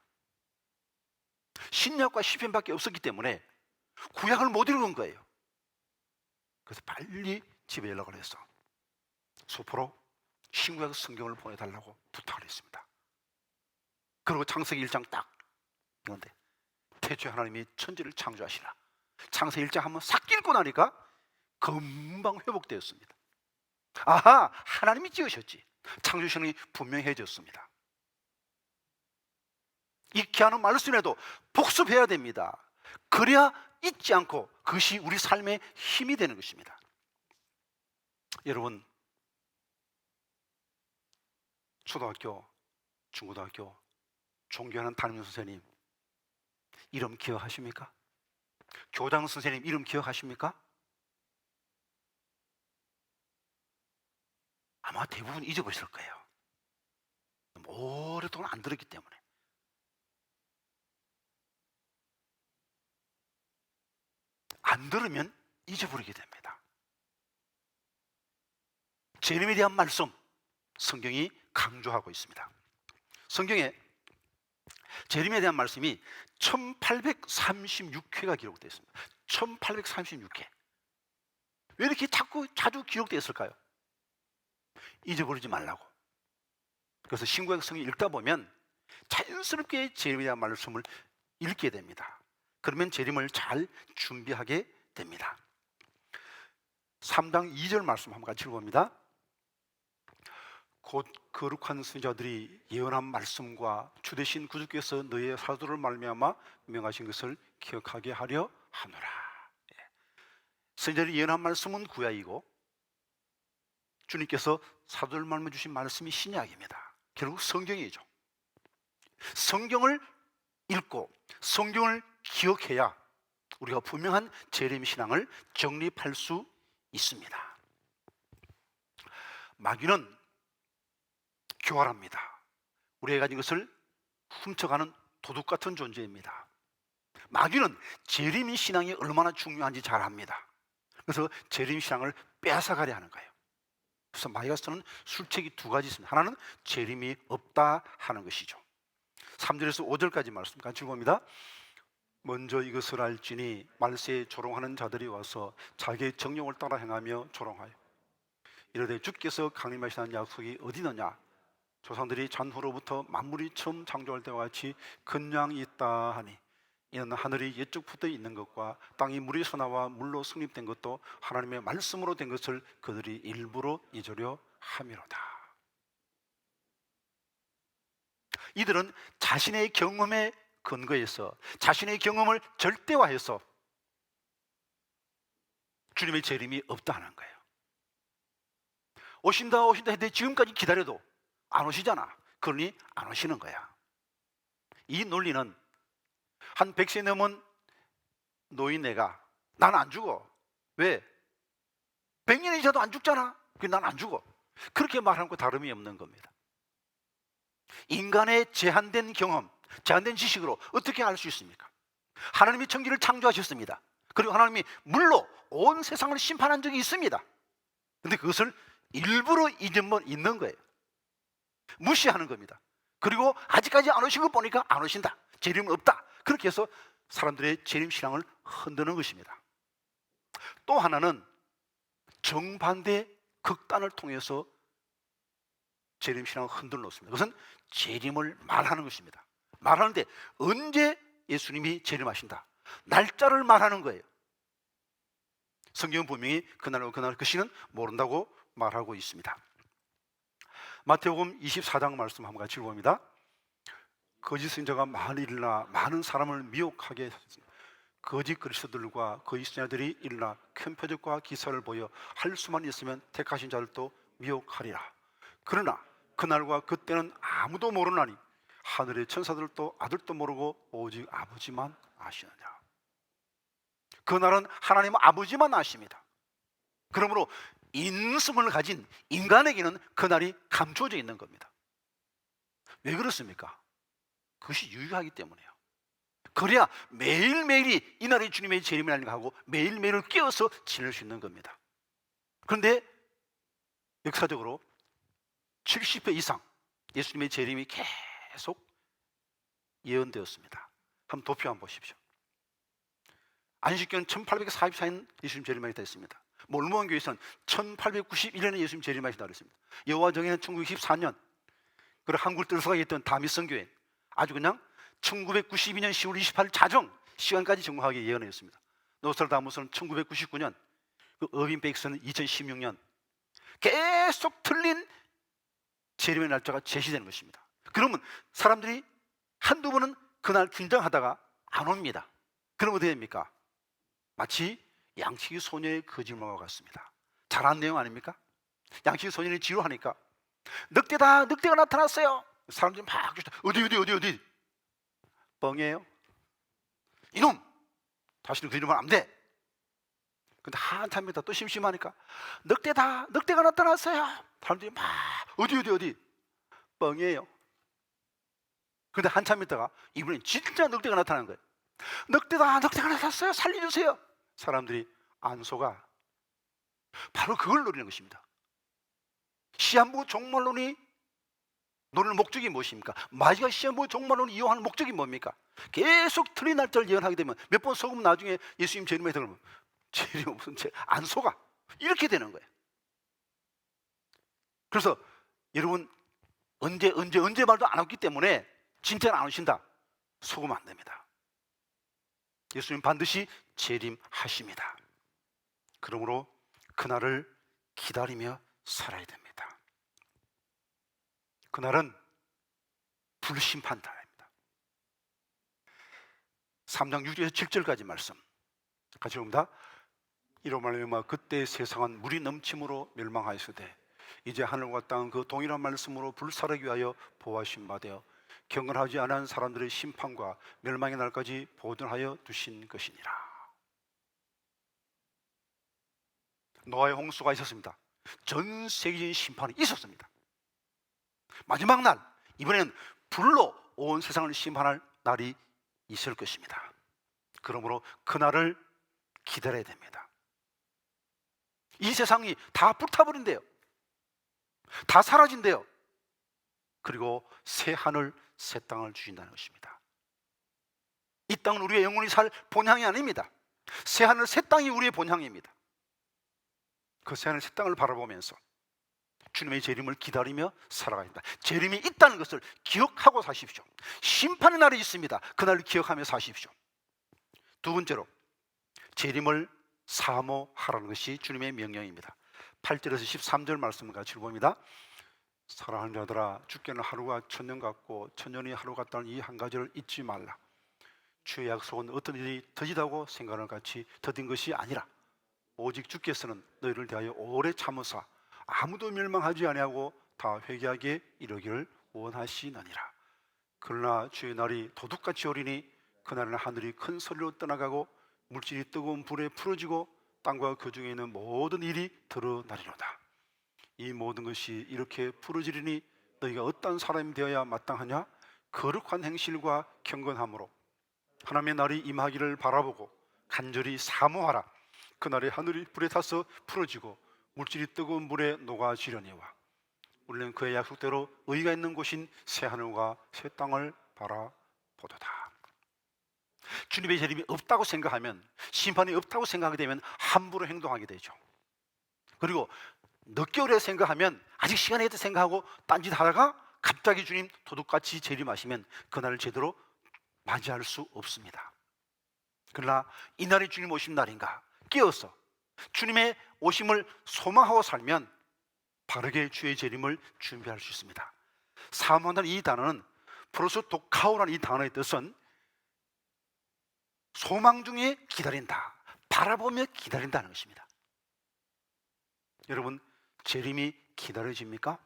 신약과 시편밖에 없었기 때문에 구약을 못 읽은 거예요. 그래서 빨리 집에 연락을 해서 소포로 신구약 성경을 보내달라고 부탁을 했습니다. 그리고 창세기 1장 딱 그런데 태초에 하나님이 천지를 창조하시나 창세기 1장 한번 싹 읽고 나니까 금방 회복되었습니다. 하나님이 지으셨지. 창조신이 분명해졌습니다. 익히 하는 말씀에도 복습해야 됩니다. 그래야 잊지 않고 그것이 우리 삶의 힘이 되는 것입니다. 여러분, 초등학교, 중고등학교 존경하는 담임 선생님, 이름 기억하십니까? 교장 선생님 이름 기억하십니까? 아마 대부분 잊어버렸을 거예요. 오랫동안 안 들었기 때문에. 안 들으면 잊어버리게 됩니다. 재림에 대한 말씀, 성경이 강조하고 있습니다. 성경에 재림에 대한 말씀이 1836회가 기록되어 있습니다. 1836회. 왜 이렇게 자주 기록되어 있을까요? 잊어버리지 말라고. 그래서 신구약성을 읽다 보면 자연스럽게 재림에 대한 말씀을 읽게 됩니다. 그러면 재림을 잘 준비하게 됩니다. 3장 2절 말씀 한번 같이 읽어봅니다. 곧 거룩한 선지자들이 예언한 말씀과 주 되신 구주께서 너희의 사도를 말미암아 명하신 것을 기억하게 하려 하노라. 선지자들이 예언한 말씀은 구약이고 주님께서 사도를 말미암아 주신 말씀이 신약입니다. 결국 성경이죠. 성경을 읽고 성경을 기억해야 우리가 분명한 재림 신앙을 정립할 수 있습니다. 마귀는 교활합니다. 우리가 가진 것을 훔쳐가는 도둑 같은 존재입니다. 마귀는 재림 신앙이 얼마나 중요한지 잘 압니다. 그래서 재림 신앙을 빼앗아가려 하는 거예요. 그래서 마귀가 쓰는 술책이 두 가지 있습니다. 하나는 재림이 없다 하는 것이죠. 3절에서 5절까지 말씀 같이 읽어봅니다. 먼저 이것을 알지니 말세에 조롱하는 자들이 와서 자기의 정욕을 따라 행하며 조롱하여 이르되 주께서 강림하시는 약속이 어디 있느냐? 조상들이 잔후로부터 만물이 처음 창조할 때와 같이 근량이 있다 하니 이는 하늘이 옛적부터 있는 것과 땅이 물에서 나와 물로 성립된 것도 하나님의 말씀으로 된 것을 그들이 일부러 잊으려 함이로다. 이들은 자신의 경험에 근거해서 자신의 경험을 절대화해서 주님의 재림이 없다 하는 거예요. 오신다 오신다 했는데 지금까지 기다려도 안 오시잖아. 그러니 안 오시는 거야. 이 논리는 한 100세 넘은 노인네가 난 안 죽어. 왜? 100년이 지나도 안 죽잖아. 난 안 죽어. 그렇게 말하는 거 다름이 없는 겁니다. 인간의 제한된 경험, 제한된 지식으로 어떻게 알 수 있습니까? 하나님이 천지를 창조하셨습니다. 그리고 하나님이 물로 온 세상을 심판한 적이 있습니다. 그런데 그것을 일부러 잊는 거예요. 무시하는 겁니다. 그리고 아직까지 안 오신 거 보니까 안 오신다. 재림은 없다. 그렇게 해서 사람들의 재림 신앙을 흔드는 것입니다. 또 하나는 정반대 극단을 통해서 재림 신앙을 흔들어 놓습니다. 그것은 재림을 말하는 것입니다. 말하는데 언제 예수님이 재림하신다? 날짜를 말하는 거예요. 성경은 분명히 그날과 그날 그 시는 모른다고 말하고 있습니다. 마태복음 24장 말씀 한번 같이 읽어봅니다. 거짓 선지자가 많이 일어나 많은 사람을 미혹하게 했습니다. 거짓 그리스도들과 거짓 선지자들이 일어나 큰 표적과 기사를 보여 할 수만 있으면 택하신 자들도 미혹하리라. 그러나 그날과 그때는 아무도 모르나니 하늘의 천사들도 아들도 모르고 오직 아버지만 아시느냐. 그날은 하나님 아버지만 아십니다. 그러므로 인성을 가진 인간에게는 그날이 감춰져 있는 겁니다. 왜 그렇습니까? 그것이 유효하기 때문이에요. 그래야 매일매일이 이날이 주님의 재림이라는 하고 매일매일을 깨어서 지낼 수 있는 겁니다. 그런데 역사적으로 70회 이상 예수님의 재림이 계속 예언되었습니다. 한번 도표 한번 보십시오. 안식교는 1844년 예수님 재림하게 됐습니다. 몰모원 교회에서는 1891년에 예수님 재림하신다고 했습니다. 여호와정예는 1914년, 그리고 한국을 들어서가게 했던 다미성 교회 아주 그냥 1992년 10월 28일 자정 시간까지 정확하게 예언했습니다. 노스트라다무스는 1999년, 그 어빈 베이크스는 2016년 계속 틀린 재림의 날짜가 제시되는 것입니다. 그러면 사람들이 한두 번은 그날 긴장하다가 안 옵니다. 그럼 어떻게 됩니까? 마치 양치기 소녀의 거짓말과 같습니다. 잘한 내용 아닙니까? 양치기 소년이 지루하니까 늑대다, 늑대가 나타났어요. 사람들이 막 어디 뻥이에요. 이놈! 다시는 그 이름은 안 돼. 근데 한참 있다 또 심심하니까 늑대다! 늑대가 나타났어요. 사람들이 막 어디 뻥이에요. 근데 한참 있다가 이번엔 진짜 늑대가 나타난 거예요. 늑대가 나타났어요. 살려주세요. 사람들이 안 속아. 바로 그걸 노리는 것입니다. 시한부 종말론이 노리는 목적이 무엇입니까? 마지막 시한부 종말론을 이용하는 목적이 뭡니까? 계속 틀린 날짜를 예언하게 되면 몇 번 속으면 나중에 예수님 재림에 들어오면 재림 무슨 안 속아. 이렇게 되는 거예요. 그래서 여러분 언제 말도 안 왔기 때문에 진짜는 안 오신다. 속으면 안 됩니다. 예수님 반드시 재림하십니다. 그러므로 그날을 기다리며 살아야 됩니다. 그날은 불심판날입니다. 3장 6절에서 7절까지 말씀 같이 봅니다. 이로 말미암아 그때 세상은 물이 넘침으로 멸망하였으되 이제 하늘과 땅은 그 동일한 말씀으로 불사르기 위하여 보호하신 바 되어 경건하지 않은 사람들의 심판과 멸망의 날까지 보존하여 두신 것이니라. 노아의 홍수가 있었습니다. 전 세계적인 심판이 있었습니다. 마지막 날, 이번에는 불로 온 세상을 심판할 날이 있을 것입니다. 그러므로 그날을 기다려야 됩니다. 이 세상이 다 불타버린대요. 다 사라진대요. 그리고 새 하늘 새 땅을 주신다는 것입니다. 이 땅은 우리의 영원히 살 본향이 아닙니다. 새 하늘 새 땅이 우리의 본향입니다. 그 새 하늘 새 땅을 바라보면서 주님의 재림을 기다리며 살아가야 합니다. 재림이 있다는 것을 기억하고 사십시오. 심판의 날이 있습니다. 그날을 기억하며 사십시오. 두 번째로 재림을 사모하라는 것이 주님의 명령입니다. 8절에서 13절 말씀을 같이 봅니다. 사랑하는 자들아, 주께는 하루가 천년 같고 천년이 하루 같다는 이 한 가지를 잊지 말라. 주의 약속은 어떤 일이 더디다고 생각하는 같이 더딘 것이 아니라 오직 주께서는 너희를 대하여 오래 참으사 아무도 멸망하지 아니하고 다 회개하게 이르기를 원하시느니라. 그러나 주의 날이 도둑같이 오리니 그날은 하늘이 큰 소리로 떠나가고 물질이 뜨거운 불에 풀어지고 땅과 그 중에 있는 모든 일이 드러나리로다. 이 모든 것이 이렇게 풀어지리니 너희가 어떤 사람이 되어야 마땅하냐? 거룩한 행실과 경건함으로 하나님의 날이 임하기를 바라보고 간절히 사모하라. 그날에 하늘이 불에 타서 풀어지고 물질이 뜨거운 물에 녹아지려니와 우리는 그의 약속대로 의가 있는 곳인 새 하늘과 새 땅을 바라보도다. 주님의 재림이 없다고 생각하면, 심판이 없다고 생각하게 되면 함부로 행동하게 되죠. 그리고 늦게 오래 생각하면 아직 시간이 있다 생각하고 딴짓하다가 갑자기 주님 도둑같이 재림하시면 그날을 제대로 맞이할 수 없습니다. 그러나 이날이 주님 오신 날인가 깨어서 주님의 오심을 소망하고 살면 바르게 주의 재림을 준비할 수 있습니다. 사모한다는 이 단어는 프로스토카오라는 이 단어의 뜻은 소망 중에 기다린다, 바라보며 기다린다는 것입니다. 여러분, 재림이 기다려집니까?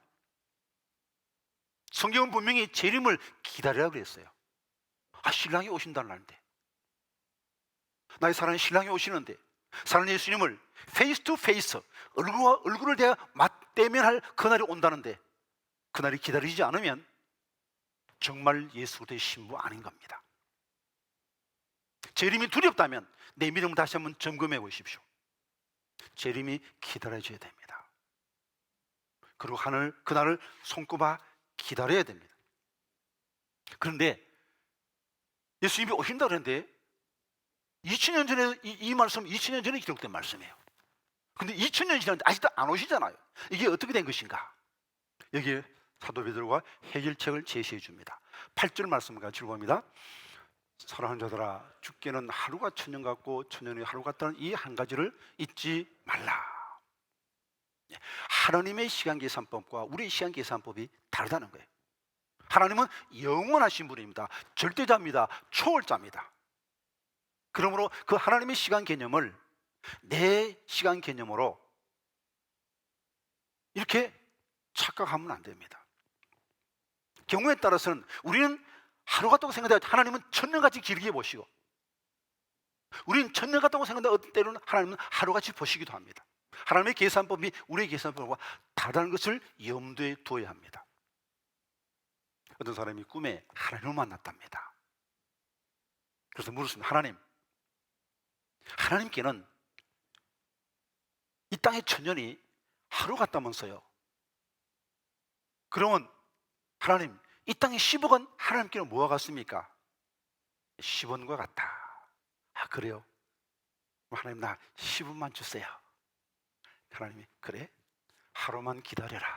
성경은 분명히 재림을 기다리라고 그랬어요. 신랑이 오신다는 날인데, 나의 사랑하는 신랑이 오시는데 사랑하는 예수님을 페이스 투 페이스, 얼굴과 얼굴을 대하 맞대면할 그날이 온다는데 그날이 기다리지 않으면 정말 예수 그리스도의 신부 아닌 겁니다. 재림이 두렵다면 내 믿음을 다시 한번 점검해 보십시오. 재림이 기다려져야 됩니다. 그리고 그날을 손꼽아 기다려야 됩니다. 그런데 예수님이 오신다 그랬는데 2000년 전에 이 말씀 2000년 전에 기록된 말씀이에요. 근데 2000년이 지났는데 아직도 안 오시잖아요. 이게 어떻게 된 것인가? 여기에 사도 베드로가 해결책을 제시해 줍니다. 8절 말씀을 같이 봅니다. 사랑하는 자들아, 주께는 하루가 천년 같고 천년이 하루 같다는 이 한 가지를 잊지 말라. 하나님의 시간 계산법과 우리의 시간 계산법이 다르다는 거예요. 하나님은 영원하신 분입니다. 절대자입니다. 초월자입니다. 그러므로 그 하나님의 시간 개념을 내 시간 개념으로 이렇게 착각하면 안 됩니다. 경우에 따라서는 우리는 하루 같다고 생각해도 하나님은 천년같이 길게 보시고 우리는 천년 같다고 생각하는데 어떤 때로는 하나님은 하루같이 보시기도 합니다. 하나님의 계산법이 우리의 계산법과 다르다는 것을 염두에 두어야 합니다. 어떤 사람이 꿈에 하나님을 만났답니다. 그래서 물었습니다. 하나님께는 이 땅의 천년이 하루 같다면서요. 그러면 하나님, 이 땅의 10억은 하나님께는 뭐와 같습니까? 10원과 같다. 아, 그래요? 그럼 하나님, 나 10원만 주세요. 하나님이, 그래? 하루만 기다려라.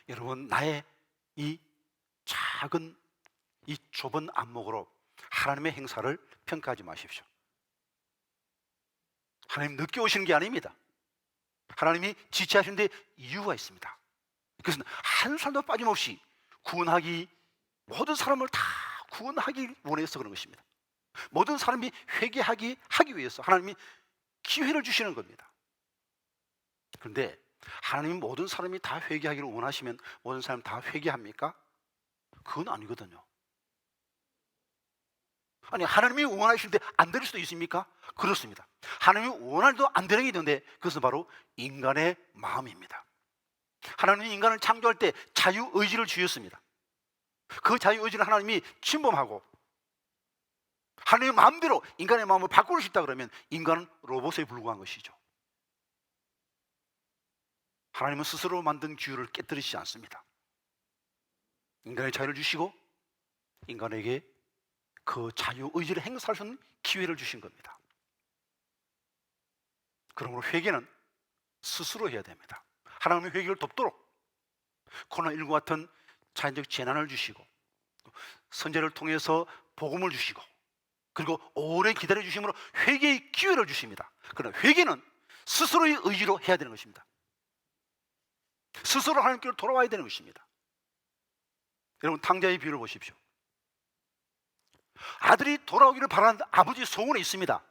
여러분, 나의 이 작은, 이 좁은 안목으로 하나님의 행사를 평가하지 마십시오. 하나님 늦게 오시는 게 아닙니다. 하나님이 지체하시는 데 이유가 있습니다. 그것은 한 사람도 빠짐없이 구원하기, 모든 사람을 다 구원하기 원해서 그런 것입니다. 모든 사람이 회개하기 위해서 하나님이 기회를 주시는 겁니다. 그런데 하나님이 모든 사람이 다 회개하기를 원하시면 모든 사람 다 회개합니까? 그건 아니거든요. 아니, 하나님이 원하시는데 안 될 수도 있습니까? 그렇습니다. 하나님이 원하는데도 안 되는 게 있는데 그것은 바로 인간의 마음입니다. 하나님이 인간을 창조할 때 자유의지를 주셨습니다. 그 자유의지를 하나님이 침범하고 하나님의 마음대로 인간의 마음을 바꾸고 싶다 그러면 인간은 로봇에 불과한 것이죠. 하나님은 스스로 만든 규율을 깨뜨리지 않습니다. 인간의 자유를 주시고 인간에게 그 자유의지를 행사할 수 있는 기회를 주신 겁니다. 그러므로 회개는 스스로 해야 됩니다. 하나님의 회개를 돕도록 코로나19 같은 자연적 재난을 주시고 선제를 통해서 복음을 주시고 그리고 오래 기다려 주심으로 회개의 기회를 주십니다. 그러나 회개는 스스로의 의지로 해야 되는 것입니다. 스스로 하나님께로 돌아와야 되는 것입니다. 여러분, 탕자의 비유를 보십시오. 아들이 돌아오기를 바라는 아버지의 소원이 있습니다.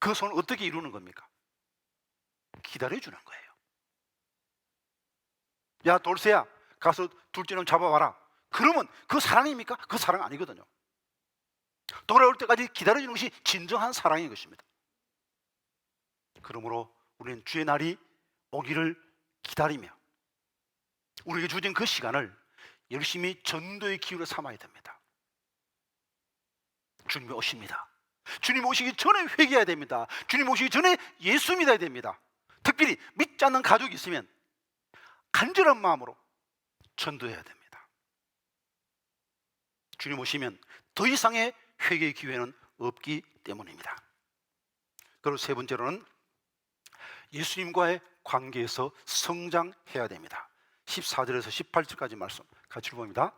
그 소원을 어떻게 이루는 겁니까? 기다려주는 거예요. 야, 돌쇠야, 가서 둘째 놈 잡아와라. 그러면 그 사랑입니까? 그 사랑 아니거든요. 돌아올 때까지 기다려주는 것이 진정한 사랑인 것입니다. 그러므로 우리는 주의 날이 오기를 기다리며 우리에게 주어진 그 시간을 열심히 전도의 기회로 삼아야 됩니다. 주님이 오십니다. 주님 오시기 전에 회개해야 됩니다. 주님 오시기 전에 예수 믿어야 됩니다. 특별히 믿지 않는 가족이 있으면 간절한 마음으로 전도해야 됩니다. 주님 오시면 더 이상의 회개의 기회는 없기 때문입니다. 그리고 세 번째로는 예수님과의 관계에서 성장해야 됩니다. 14절에서 18절까지 말씀 같이 봅니다.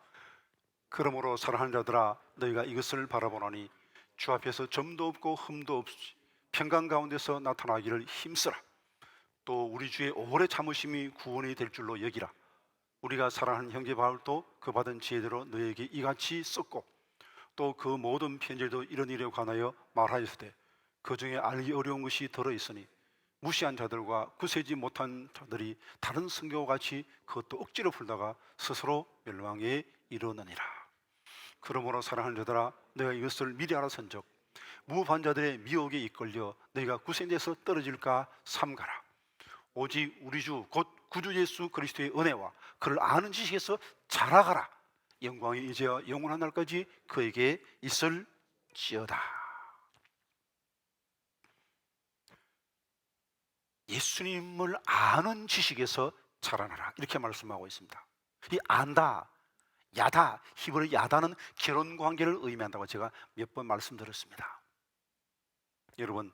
그러므로 사랑하는 자들아, 너희가 이것을 바라보노니 주 앞에서 점도 없고 흠도 없이 평강 가운데서 나타나기를 힘쓰라. 또 우리 주의 오래 참으심이 구원이 될 줄로 여기라. 우리가 사랑하는 형제 바울도 그 받은 지혜대로 너희에게 이같이 썼고 또 그 모든 편지도 이런 일에 관하여 말하였으되 그 중에 알기 어려운 것이 들어있으니 무시한 자들과 구세지 못한 자들이 다른 성경과 같이 그것도 억지로 풀다가 스스로 멸망에 이르느니라. 그러므로 사랑하는 자들아, 너희가 이것을 미리 알아선즉 무업한 자들의 미혹에 이끌려 너희가 구세에서 떨어질까 삼가라. 오직 우리 주 곧 구주 예수 그리스도의 은혜와 그를 아는 지식에서 자라가라. 영광이 이제와 영원한 날까지 그에게 있을지어다. 예수님을 아는 지식에서 자라나라, 이렇게 말씀하고 있습니다. 이 안다, 야다, 히브리 야다는 결혼 관계를 의미한다고 제가 몇 번 말씀드렸습니다. 여러분,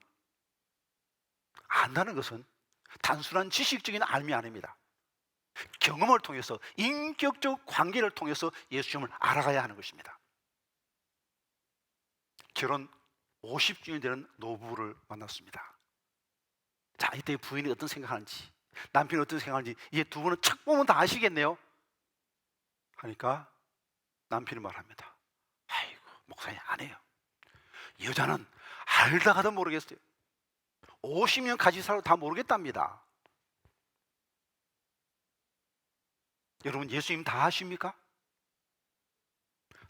안다는 것은 단순한 지식적인 알미 아닙니다. 경험을 통해서, 인격적 관계를 통해서 예수님을 알아가야 하는 것입니다. 결혼 50주년이 되는 노부부를 만났습니다. 자, 이때 부인이 어떤 생각하는지, 남편이 어떤 생각하는지 이제 두 분은 척 보면 다 아시겠네요. 하니까 남편이 말합니다. 아이고, 목사님 안 해요. 여자는 알다가도 모르겠어요. 50년 같이 살아도 다 모르겠답니다. 여러분, 예수님 다 아십니까?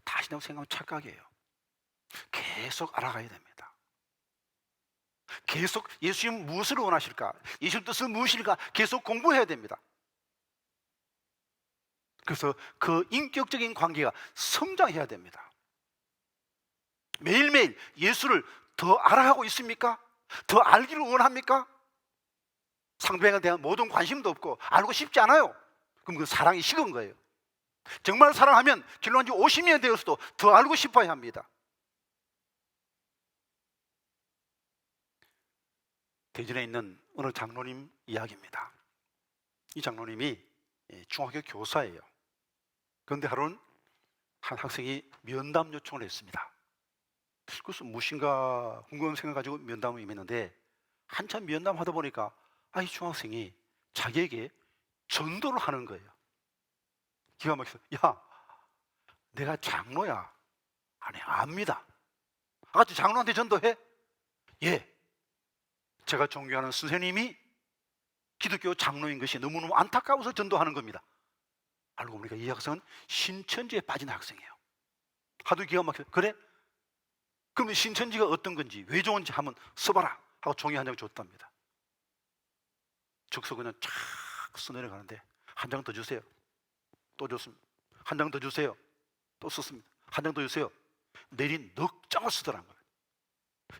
다 아신다고 생각하면 착각이에요. 계속 알아가야 됩니다. 계속 예수님 무엇을 원하실까? 예수님 뜻은 무엇일까? 계속 공부해야 됩니다. 그래서 그 인격적인 관계가 성장해야 됩니다. 매일매일 예수를 더 알아가고 있습니까? 더 알기를 원합니까? 상대방에 대한 모든 관심도 없고 알고 싶지 않아요. 그럼 그 사랑이 식은 거예요. 정말 사랑하면 결론한 지 50년이 되어서도 더 알고 싶어야 합니다. 대전에 있는 어느 장로님 이야기입니다. 이 장로님이 중학교 교사예요. 그런데 하루는 한 학생이 면담 요청을 했습니다. 그래서 무엇인가 궁금한 생각 가지고 면담을 임했는데 한참 면담하다 보니까 이 중학생이 자기에게 전도를 하는 거예요. 기가 막혀서 야, 내가 장로야. 아니, 압니다. 아가씨 장로한테 전도해? 예. 제가 존경하는 선생님이 기독교 장로인 것이 너무너무 안타까워서 전도하는 겁니다. 알고 보니까 이 학생은 신천지에 빠진 학생이에요. 하도 기가 막혀서 그래? 그러면 신천지가 어떤 건지 왜 좋은지 한번 써봐라 하고 종이 한 장 줬답니다. 적서 그냥 쫙 써내려가는데 한 장 더 주세요. 또 줬습니다. 한 장 더 주세요. 또 썼습니다. 한 장 더 주세요. 내린 넉 장을 쓰더란 거예요.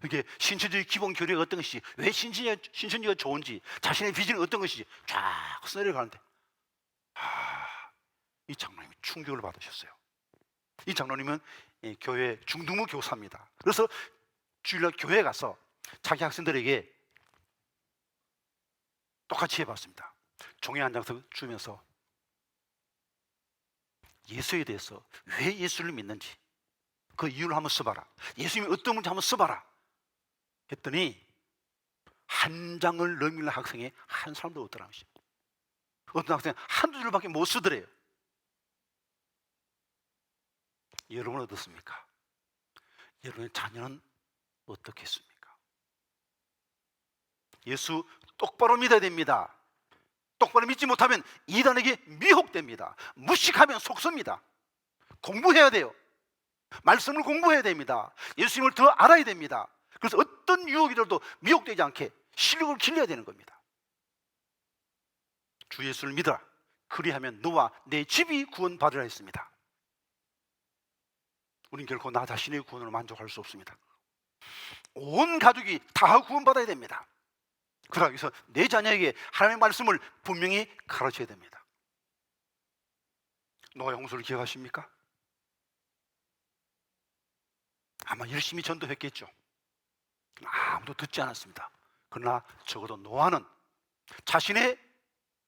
이게 신천지의 기본 교리가 어떤 것이지, 왜 신천지가 좋은지, 자신의 비전이 어떤 것이지 쫙 써내려가는데 이 장로님이 충격을 받으셨어요. 이 장로님은 교회 중등부 교사입니다. 그래서 주일날 교회에 가서 자기 학생들에게 똑같이 해봤습니다. 종이 한 장 주면서 예수에 대해서 왜 예수를 믿는지 그 이유를 한번 써봐라. 예수님이 어떤 분인지 한번 써봐라 했더니 한 장을 넘기는 학생이 한 사람도 없더라는 것이죠. 어떤 학생은 한두 줄밖에 못 쓰더래요. 여러분은 어떻습니까? 여러분의 자녀는 어떻겠습니까? 예수 똑바로 믿어야 됩니다. 똑바로 믿지 못하면 이단에게 미혹됩니다. 무식하면 속습니다. 공부해야 돼요. 말씀을 공부해야 됩니다. 예수님을 더 알아야 됩니다. 그래서 어떤 유혹이라도 미혹되지 않게 실력을 길러야 되는 겁니다. 주 예수를 믿어라. 그리하면 너와 내 집이 구원받으라 했습니다. 우린 결코 나 자신의 구원으로 만족할 수 없습니다. 온 가족이 다 구원받아야 됩니다. 그러기 위해서 내 자녀에게 하나님의 말씀을 분명히 가르쳐야 됩니다. 노아 홍수를 기억하십니까? 아마 열심히 전도했겠죠. 아무도 듣지 않았습니다. 그러나 적어도 노아는 자신의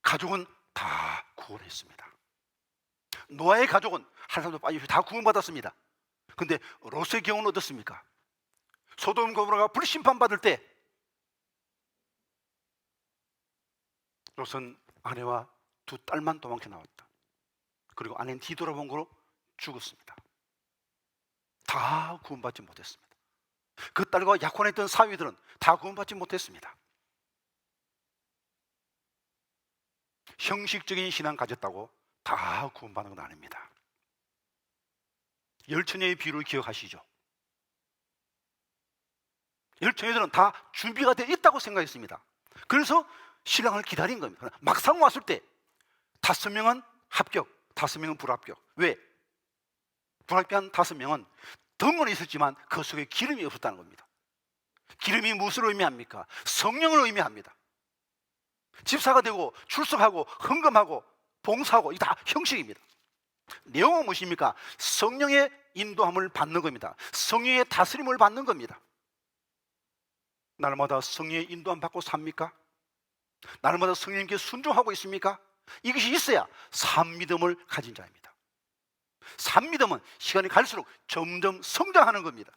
가족은 다 구원했습니다. 노아의 가족은 한 사람도 빠짐없이 다 구원받았습니다. 그런데 롯의 경우는 어떻습니까? 소돔 고모라가 불심판받을 때 롯은 아내와 두 딸만 도망쳐 나왔다. 그리고 아내는 뒤돌아본 거로 죽었습니다. 다 구원받지 못했습니다. 그 딸과 약혼했던 사위들은 다 구원받지 못했습니다. 형식적인 신앙 가졌다고 다 구원받는 건 아닙니다. 열처녀의 비유를 기억하시죠? 열처녀들은 다 준비가 되어 있다고 생각했습니다. 그래서 신랑을 기다린 겁니다. 막상 왔을 때 5명은 합격, 5명은 불합격. 왜? 불합격한 5명은 덩어리 있었지만 그 속에 기름이 없었다는 겁니다. 기름이 무엇을 의미합니까? 성령을 의미합니다. 집사가 되고 출석하고 헌금하고 봉사하고 이게 다 형식입니다. 내용은 무엇입니까? 성령의 인도함을 받는 겁니다. 성령의 다스림을 받는 겁니다. 날마다 성령의 인도함 받고 삽니까? 날마다 성령님께 순종하고 있습니까? 이것이 있어야 산믿음을 가진 자입니다. 산믿음은 시간이 갈수록 점점 성장하는 겁니다.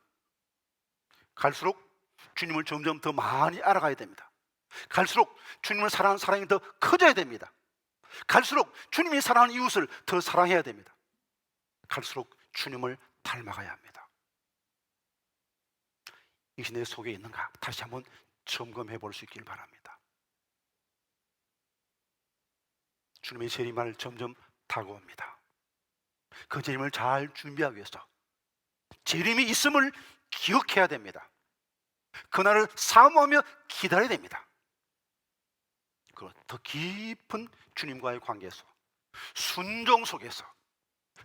갈수록 주님을 점점 더 많이 알아가야 됩니다. 갈수록 주님을 사랑하는 사랑이 더 커져야 됩니다. 갈수록 주님이 사랑하는 이웃을 더 사랑해야 됩니다. 갈수록 주님을 닮아가야 합니다. 이것이 내 속에 있는가? 다시 한번 점검해 볼 수 있길 바랍니다. 주님의 재림을 점점 다가옵니다. 그 재림을 잘 준비하기 위해서 재림이 있음을 기억해야 됩니다. 그날을 사모하며 기다려야 됩니다. 그 더 깊은 주님과의 관계에서, 순종 속에서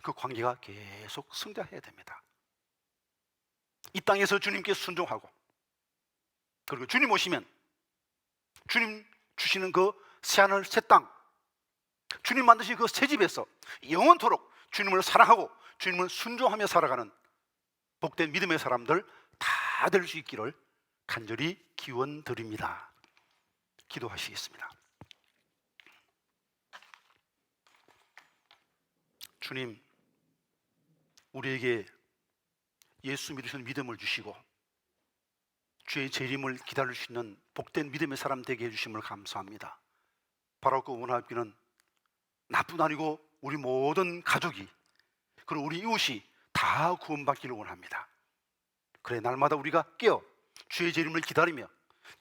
그 관계가 계속 성장해야 됩니다. 이 땅에서 주님께 순종하고, 그리고 주님 오시면 주님 주시는 그 새하늘 새 땅, 주님 만드신 그 새 집에서 영원토록 주님을 사랑하고 주님을 순종하며 살아가는 복된 믿음의 사람들 다 될 수 있기를 간절히 기원 드립니다. 기도하시겠습니다. 주님, 우리에게 예수 믿으시는 믿음을 주시고 주의 재림을 기다릴 수 있는 복된 믿음의 사람 되게 해주심을 감사합니다. 바라고 원하기는 나뿐 아니고 우리 모든 가족이, 그리고 우리 이웃이 다 구원받기를 원합니다. 그래, 날마다 우리가 깨어 주의 재림을 기다리며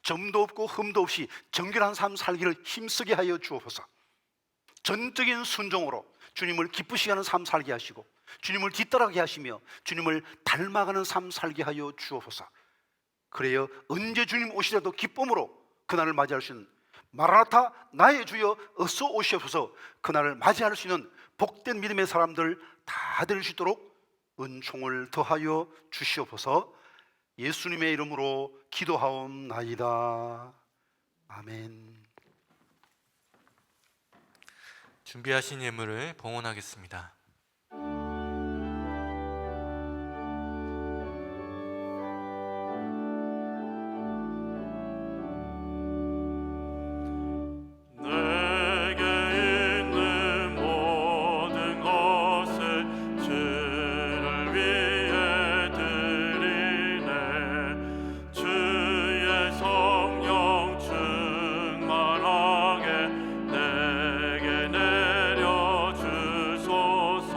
점도 없고 흠도 없이 정결한 삶 살기를 힘쓰게 하여 주옵소서. 전적인 순종으로 주님을 기쁘시게 하는 삶 살게 하시고 주님을 뒤따라가게 하시며 주님을 닮아가는 삶 살게 하여 주옵소서. 그래야 언제 주님 오시더라도 기쁨으로 그날을 맞이할 수 있는, 마라나타 나의 주여 어서 오시옵소서, 그날을 맞이할 수 있는 복된 믿음의 사람들 다 될 수 있도록 은총을 더하여 주시옵소서. 예수님의 이름으로 기도하옵나이다. 아멘. 준비하신 예물을 봉헌하겠습니다. 내게 있는 모든 것을 주를 위해 드리네. 주의 성령 충만하게 내게 내려 주소서.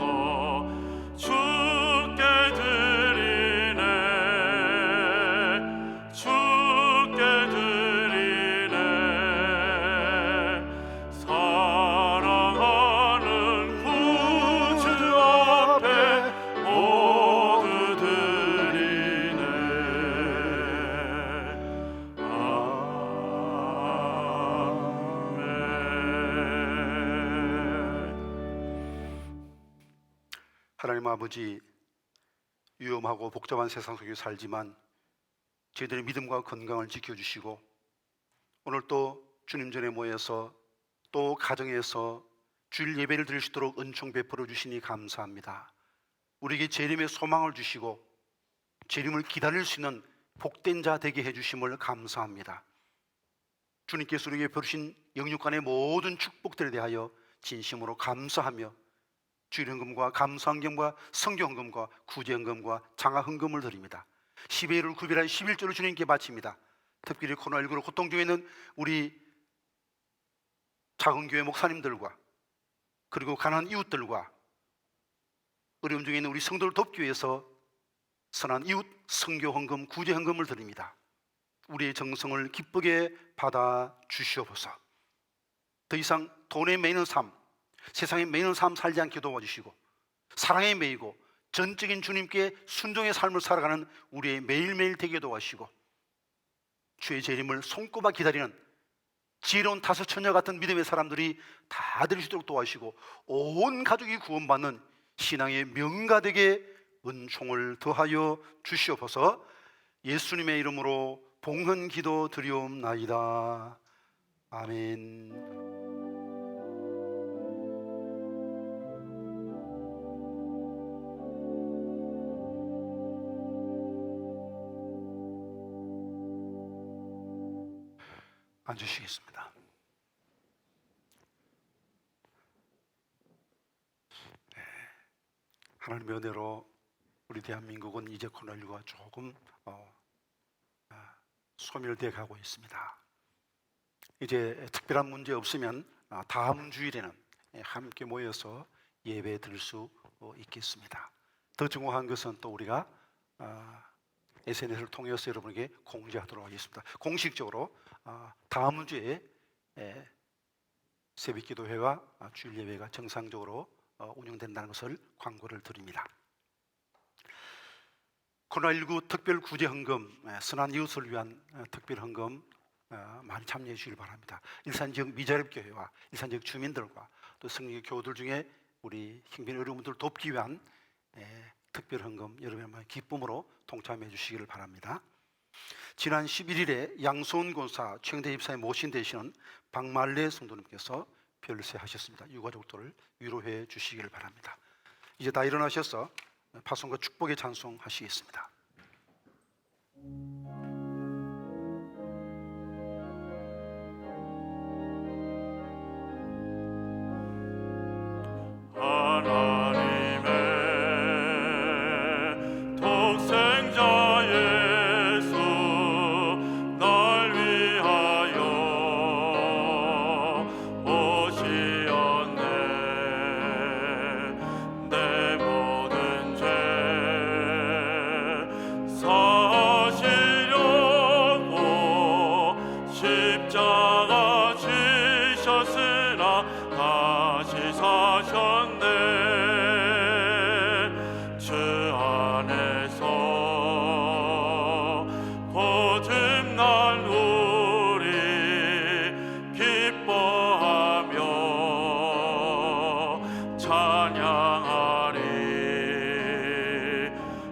주께 드리네. 주께 드리네. 사랑하는 구주 앞에 모두 드리네. 아멘. 하나님 아버지, 위험하고 복잡한 세상 속에 살지만 저희들의 믿음과 건강을 지켜주시고 오늘 또 주님 전에 모여서 또 가정에서 주일 예배를 드릴 수 있도록 은총 베풀어 주시니 감사합니다. 우리에게 재림의 소망을 주시고 재림을 기다릴 수 있는 복된 자 되게 해주심을 감사합니다. 주님께서 우리에게 베푸신 영육간의 모든 축복들에 대하여 진심으로 감사하며 주일헌금과 감사헌금과 성경헌금과 구제헌금과 장화헌금을 드립니다. 12일을 구별한 11조를 주님께 바칩니다. 특별히 코로나19로 고통 중에 있는 우리 작은 교회 목사님들과 그리고 가난한 이웃들과 어려움 중에 있는 우리 성도를 돕기 위해서 선한 이웃 선교헌금, 구제헌금을 드립니다. 우리의 정성을 기쁘게 받아 주시옵소서. 더 이상 돈에 매이는 삶, 세상에 매이는 삶 살지 않게 도와주시고 사랑에 매이고 전적인 주님께 순종의 삶을 살아가는 우리의 매일매일 되게 도와주시고 주의 재림을 손꼽아 기다리는 지혜로운 다섯 처녀 같은 믿음의 사람들이 다 될 수 있도록 도와주시고 온 가족이 구원받는 신앙의 명가되게 은총을 더하여 주시옵소서. 예수님의 이름으로 봉헌 기도 드리옵나이다. 아멘. 앉으시겠습니다. 하나님의 은혜로 우리 대한민국은 이제 코로나19가 조금 소멸되어 가고 있습니다. 이제 특별한 문제 없으면 다음 주일에는 함께 모여서 예배 드릴 수 있겠습니다. 더 중요한 것은 또 우리가 SNS를 통해서 여러분에게 공지하도록 하겠습니다. 공식적으로 다음 주에 새벽기도회와 주일 예배가 정상적으로 운영된다는 것을 광고를 드립니다. 코로나19 특별구제헌금, 선한 이웃을 위한 특별헌금 많이 참여해 주시길 바랍니다. 일산지역 미자립교회와 일산지역 주민들과 또 성리 교우들 중에 우리 형편이 어려운 분들을 돕기 위한 특별헌금 여러분의 기쁨으로 동참해 주시기를 바랍니다. 지난 11일에 양소은 권사 최영대 집사의 모신 되시는 박말래 성도님께서 별세하셨습니다. 유가족들을 위로해 주시기를 바랍니다. 이제 다 일어나셔서 파송과 축복의 찬송 하시겠습니다. 하나님의 독생자 예수 날 위하여 오시었네. 내 모든 죄 사시려고 십자가 지셨으나 다시 사셨네. 주 안에서 거듭난 우리 기뻐하며 찬양하리.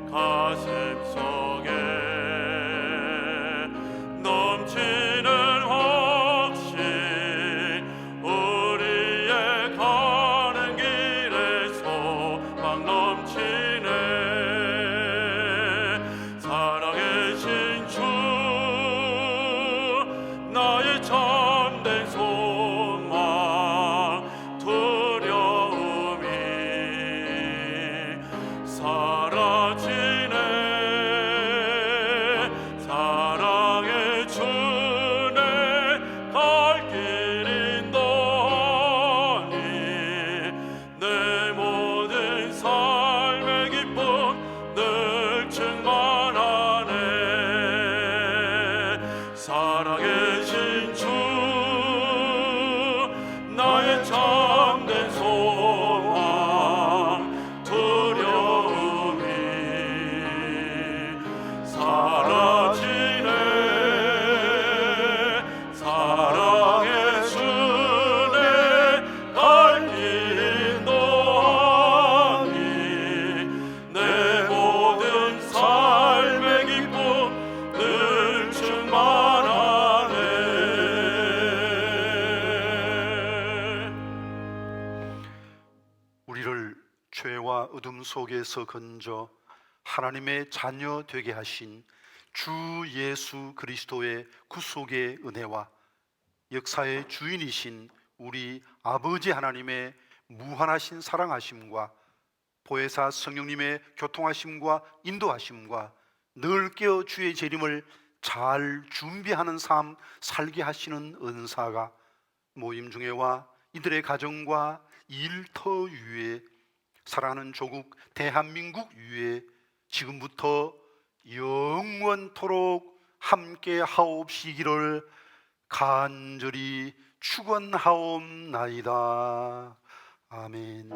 가슴 속에 넘치는 확신, 우리의 가는 길에 소망 넘치네. 살아계신 주 나의 참된 소망, 두려움이 사라지네. 사랑의 주네 갈 길 인도하니 내 모든 삶의 기쁨 늘 충만하네. 살아계신 주 나의 참된 소망, 두려움이 사라지네. 사랑의 주네 갈 길 인도하니 내 모든 삶의 기쁨 늘 충만하네. 우리를 죄와 어둠 속에서 건져 하나님의 자녀 되게 하신 주 예수 그리스도의 구속의 은혜와 역사의 주인이신 우리 아버지 하나님의 무한하신 사랑하심과 보혜사 성령님의 교통하심과 인도하심과 늘 깨어 주의 재림을 잘 준비하는 삶 살게 하시는 은사가 모임 중에와 이들의 가정과 일터 위에 사랑하는 조국 대한민국 위에 지금부터 영원토록 함께 하옵시기를 간절히 축원하옵나이다. 아멘.